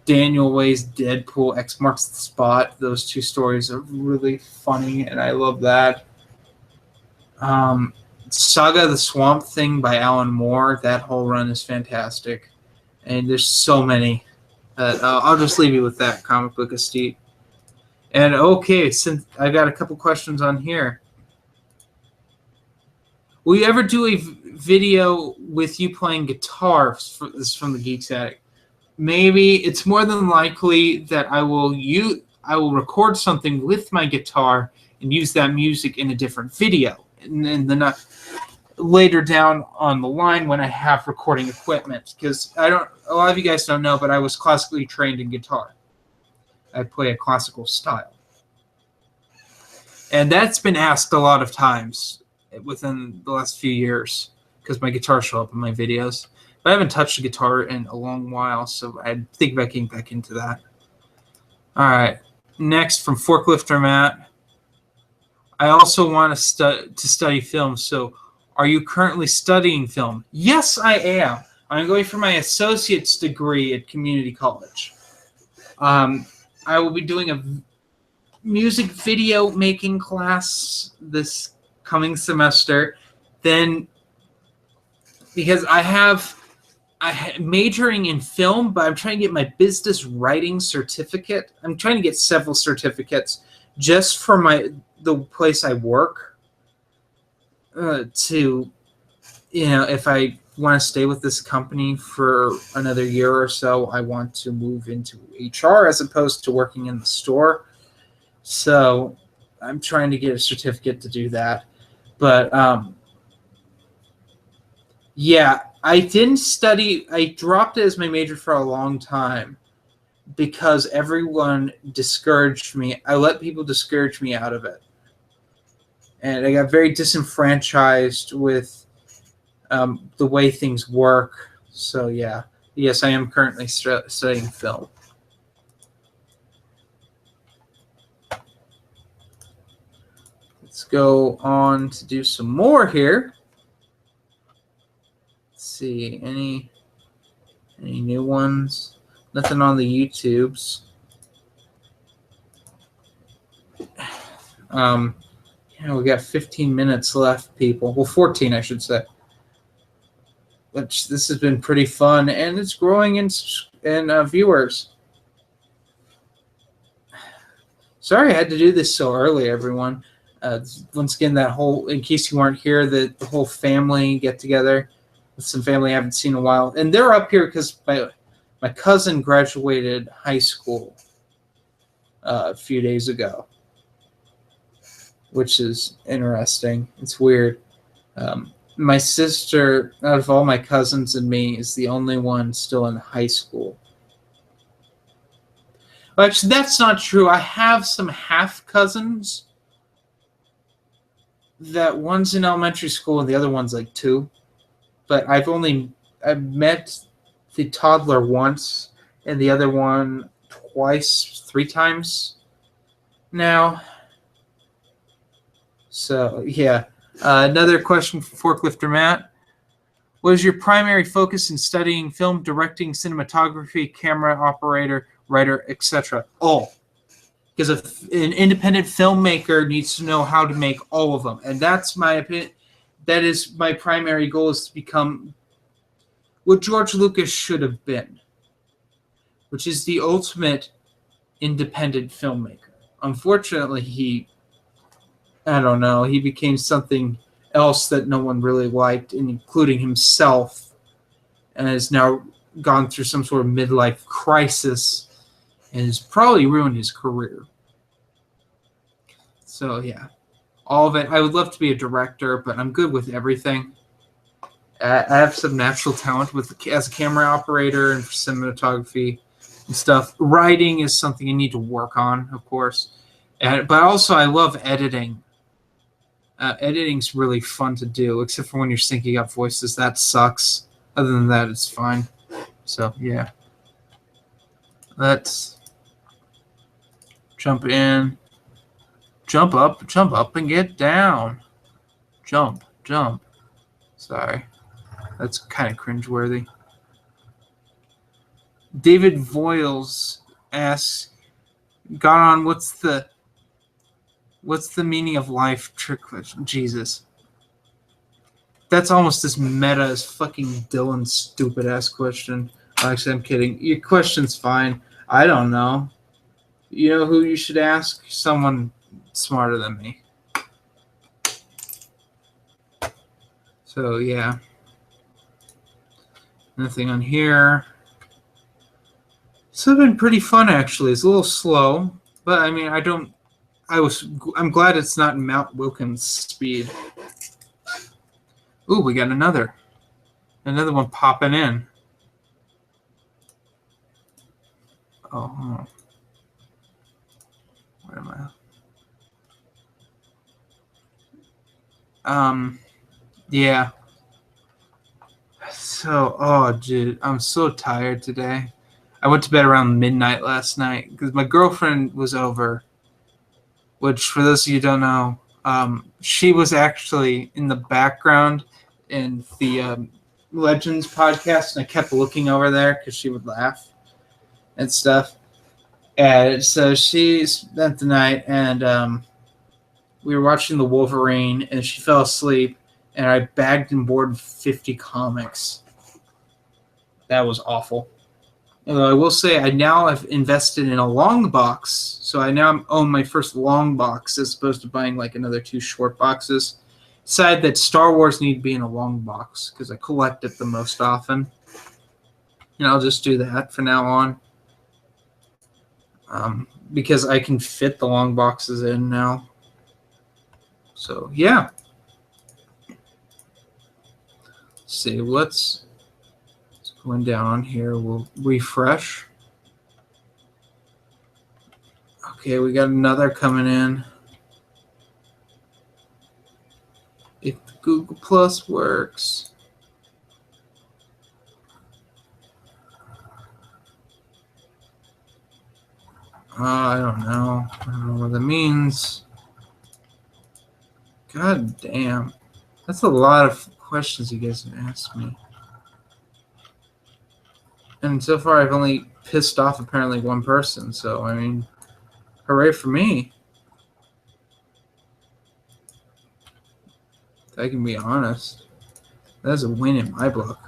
Daniel Way's Deadpool, X Marks the Spot. Those two stories are really funny, and I love that. Saga of the Swamp Thing by Alan Moore. That whole run is fantastic. And there's so many. I'll just leave you with that comic book estate. And okay, since I got a couple questions on here. Will you ever do a video with you playing guitar? This is from the Geeks Attic. Maybe. It's more than likely that I will record something with my guitar and use that music in a different video. And then later down on the line when I have recording equipment, because a lot of you guys don't know, but I was classically trained in guitar. I play a classical style. And that's been asked a lot of times within the last few years because my guitars show up in my videos. But I haven't touched a guitar in a long while, so I think about getting back into that. All right. Next, from Forklifter Matt. I also want to study film, so are you currently studying film? Yes, I am. I'm going for my associate's degree at community college. I will be doing a music video making class this coming semester. Then, because I'm majoring in film, but I'm trying to get my business writing certificate. I'm trying to get several certificates just for the place I work. If I want to stay with this company for another year or so, I want to move into HR as opposed to working in the store. So I'm trying to get a certificate to do that. But yeah, I didn't study. I dropped it as my major for a long time because everyone discouraged me. I let people discourage me out of it. And I got very disenfranchised with the way things work. So yeah, yes, I am currently studying film. Let's go on to do some more here. Let's see, any new ones? Nothing on the YouTubes. Yeah, we got 15 minutes left, people. Well, 14, I should say. Which this has been pretty fun, and it's growing in viewers. Sorry I had to do this so early, everyone. Once again, in case you weren't here, the whole family get together with some family I haven't seen in a while. And they're up here because my cousin graduated high school a few days ago, which is interesting. It's weird. My sister, out of all my cousins and me, is the only one still in high school. Well, actually, that's not true. I have some half cousins. that one's in elementary school and the other one's like 2. But I've met the toddler once and the other one twice, 3 times now. So yeah. Another question for Forklifter Matt. What is your primary focus in studying film, directing, cinematography, camera operator, writer, etc.? All. Because an independent filmmaker needs to know how to make all of them. And that's my opinion. That is my primary goal, is to become what George Lucas should have been, which is the ultimate independent filmmaker. Unfortunately, he became something else that no one really liked, including himself, and has now gone through some sort of midlife crisis and has probably ruined his career. So yeah, all of it. I would love to be a director, but I'm good with everything. I have some natural talent as a camera operator and for cinematography and stuff. Writing is something I need to work on, of course, but also I love editing. Editing's really fun to do, except for when you're syncing up voices. That sucks. Other than that, it's fine. So yeah, let's jump in, jump up, and get down. Jump. Sorry, that's kind of cringeworthy. David Voiles asks, "Got on? What's the meaning of life?" Trick question. Jesus. That's almost as meta as fucking Dylan's stupid ass question. Actually, I'm kidding. Your question's fine. I don't know. You know who you should ask? Someone smarter than me. So, yeah. Nothing on here. It's been pretty fun, actually. It's a little slow, but I mean, I'm glad it's not Mount Wilkins speed. Ooh, we got another one popping in. Oh, where am I? Yeah. So, dude, I'm so tired today. I went to bed around midnight last night because my girlfriend was over, which, for those of you who don't know, she was actually in the background in the Legends podcast, and I kept looking over there because she would laugh and stuff. And so she spent the night, and we were watching The Wolverine, and she fell asleep, and I bagged and boarded 50 comics. That was awful. I will say I now have invested in a long box, so I now own my first long box as opposed to buying like another 2 short boxes. Decided that Star Wars need to be in a long box because I collect it the most often, and I'll just do that from now on. Because I can fit the long boxes in now. So yeah. Let's see, let's going down on here. We'll refresh. Okay, we got another coming in. If Google Plus works. I don't know. I don't know what that means. God damn. That's a lot of questions you guys have asked me. And so far I've only pissed off apparently one person, so I mean, hooray for me. If I can be honest. That's a win in my book.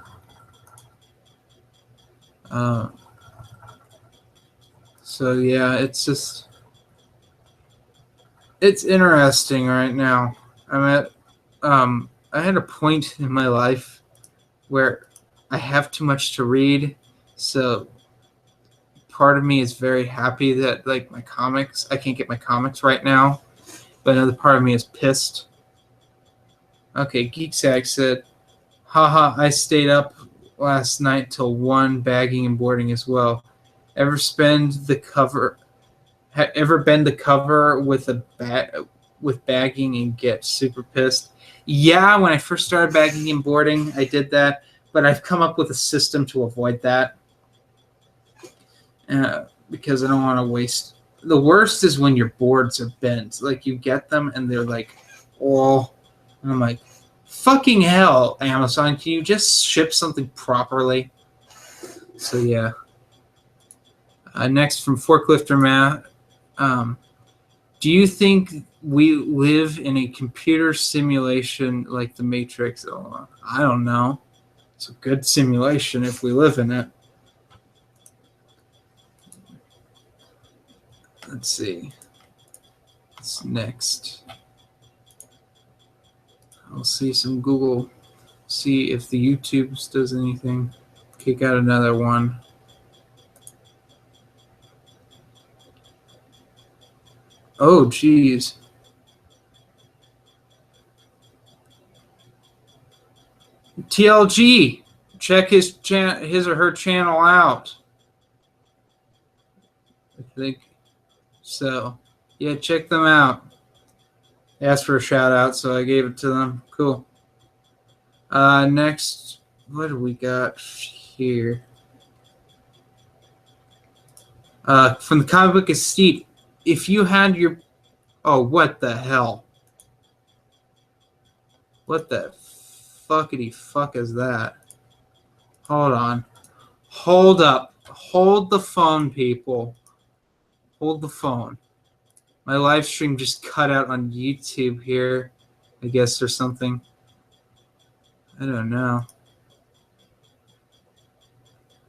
So yeah, it's interesting right now. I had a point in my life where I have too much to read, so part of me is very happy that like I can't get my comics right now, but another part of me is pissed. Okay, Geeksag said, haha, I stayed up last night till 1 bagging and boarding as well. Ever bend the cover with a with bagging and get super pissed. Yeah, when I first started bagging and boarding, I did that, but I've come up with a system to avoid that because I don't want to waste. The worst is when your boards are bent. Like you get them and they're like, oh, and I'm like, fucking hell, Amazon, can you just ship something properly? So yeah. Next from Forklifter Matt. Do you think we live in a computer simulation like the Matrix? Oh, I don't know. It's a good simulation if we live in it. Let's see. What's next? I'll see some Google. See if the YouTube does anything. Kick out another one. Oh, geez. TLG, check his or her channel out. I think so. Yeah, check them out. They asked for a shout out, so I gave it to them. Cool. Next, what do we got here? From the comic book Estate, if you had your... Oh, what the hell? What the fuckity fuck is that? Hold on. Hold up. Hold the phone, people. Hold the phone. My live stream just cut out on YouTube here, I guess, or something. I don't know.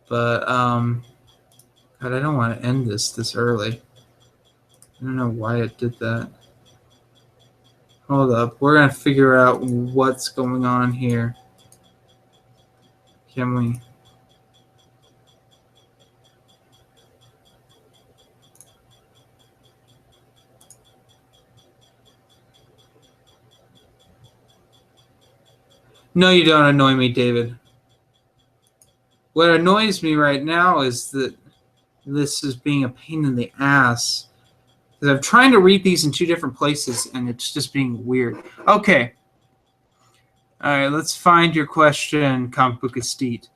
But, God, I don't want to end this early. I don't know why it did that. Hold up. We're going to figure out what's going on here. Can we? No, you don't annoy me, David. What annoys me right now is that this is being a pain in the ass. Because I'm trying to read these in two different places, and it's just being weird. Okay. All right, let's find your question, Comic Book Estate.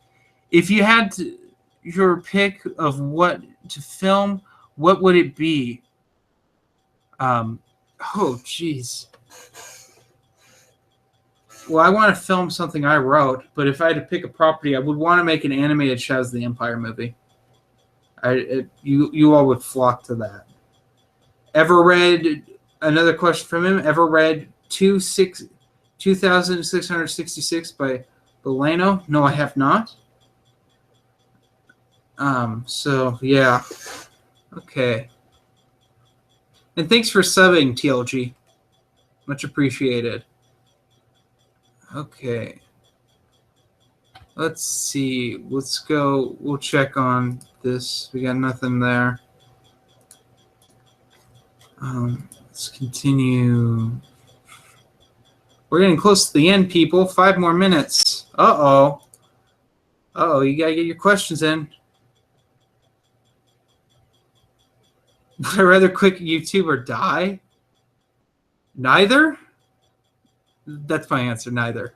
If you had your pick of what to film, what would it be? Oh, jeez. Well, I want to film something I wrote, but if I had to pick a property, I would want to make an animated Shadows of the Empire movie. You all would flock to that. Ever read, another question from him, ever read 2666 by Bolano? No, I have not. So, yeah. Okay. And thanks for subbing, TLG. Much appreciated. Okay. Let's see. Let's go. We'll check on this. We got nothing there. Let's continue. We're getting close to the end, people. 5 more minutes. Uh-oh. Uh-oh, you got to get your questions in. Would I rather quit YouTube or die? Neither? That's my answer, neither.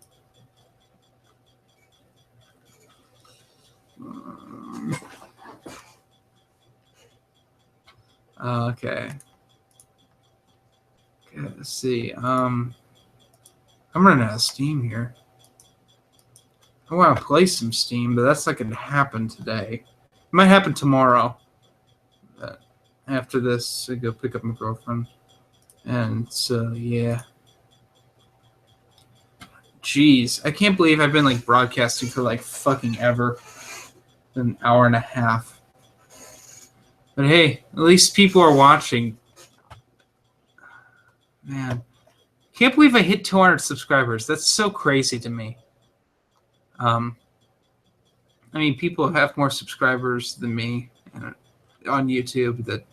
Okay. Okay, let's see. I'm running out of steam here. I want to play some Steam, but that's not going to happen today. It might happen tomorrow. But after this, I go pick up my girlfriend. And so, yeah. Jeez, I can't believe I've been like broadcasting for like fucking ever. An hour and a half. But hey, at least people are watching. Man, can't believe I hit 200 subscribers. That's so crazy to me. I mean, people have more subscribers than me on YouTube that, in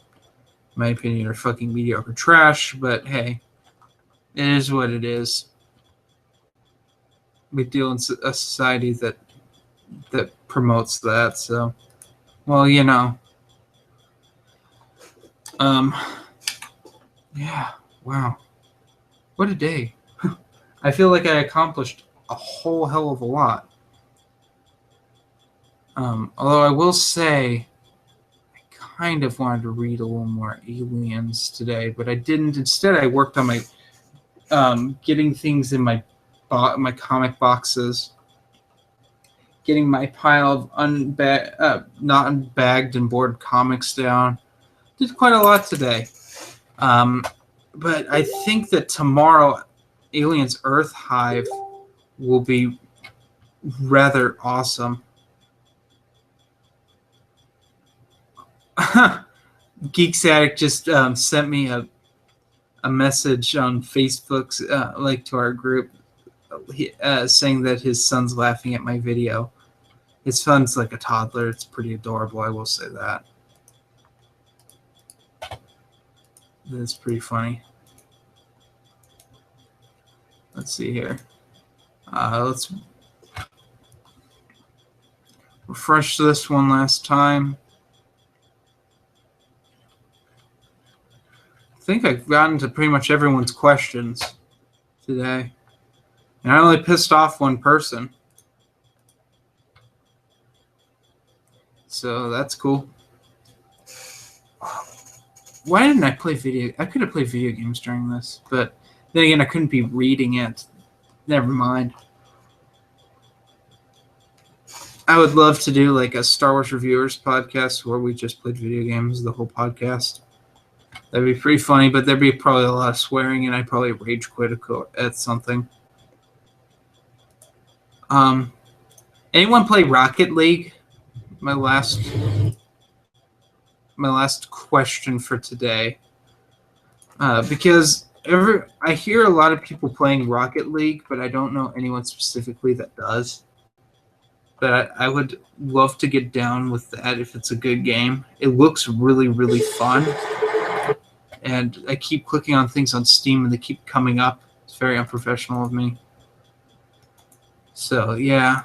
my opinion, are fucking mediocre trash. But hey, it is what it is. We deal in a society that promotes that. So, well, you know. Yeah. Wow. What a day. I feel like I accomplished a whole hell of a lot. Although I will say, I kind of wanted to read a little more Aliens today, but I didn't. Instead, I worked on my getting things in my comic boxes, getting my pile of not unbagged and board comics down. Did quite a lot today. But I think that tomorrow, Aliens Earth Hive will be rather awesome. Geeks Addict just sent me a message on Facebook's like to our group, saying that his son's laughing at my video. His son's like a toddler. It's pretty adorable, I will say that. That's pretty funny. Let's see here. Let's refresh this one last time. I think I've gotten to pretty much everyone's questions today. And I only pissed off one person. So that's cool. Why didn't I play video? I could have played video games during this, but then again, I couldn't be reading it. Never mind. I would love to do like a Star Wars reviewers podcast where we just played video games the whole podcast. That'd be pretty funny, but there'd be probably a lot of swearing, and I'd probably rage quit at something. Anyone play Rocket League? My last question for today, because I hear a lot of people playing Rocket League, but I don't know anyone specifically that does. But I would love to get down with that if it's a good game. It looks really, really fun. And I keep clicking on things on Steam and they keep coming up. It's very unprofessional of me. So, yeah.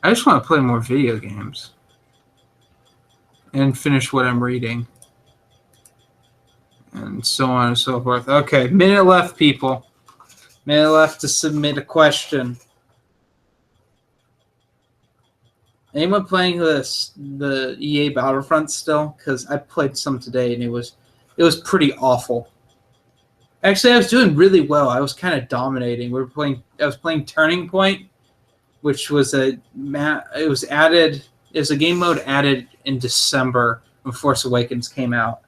I just want to play more video games. And finish what I'm reading. And so on and so forth. Okay, minute left, people. Minute left to submit a question. Anyone playing the EA Battlefront still? Because I played some today and it was pretty awful. Actually, I was doing really well. I was kind of dominating. I was playing Turning Point, which was it was a game mode added in December when Force Awakens came out,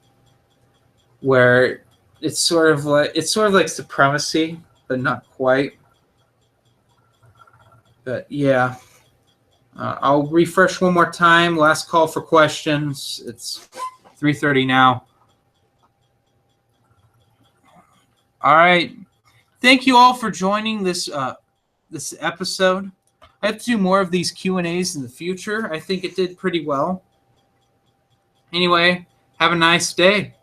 where it's sort of like Supremacy, but not quite. But yeah. I'll refresh one more time. Last call for questions. It's 3:30 now. All right. Thank you all for joining this episode. I have to do more of these Q&As in the future. I think it did pretty well. Anyway, have a nice day.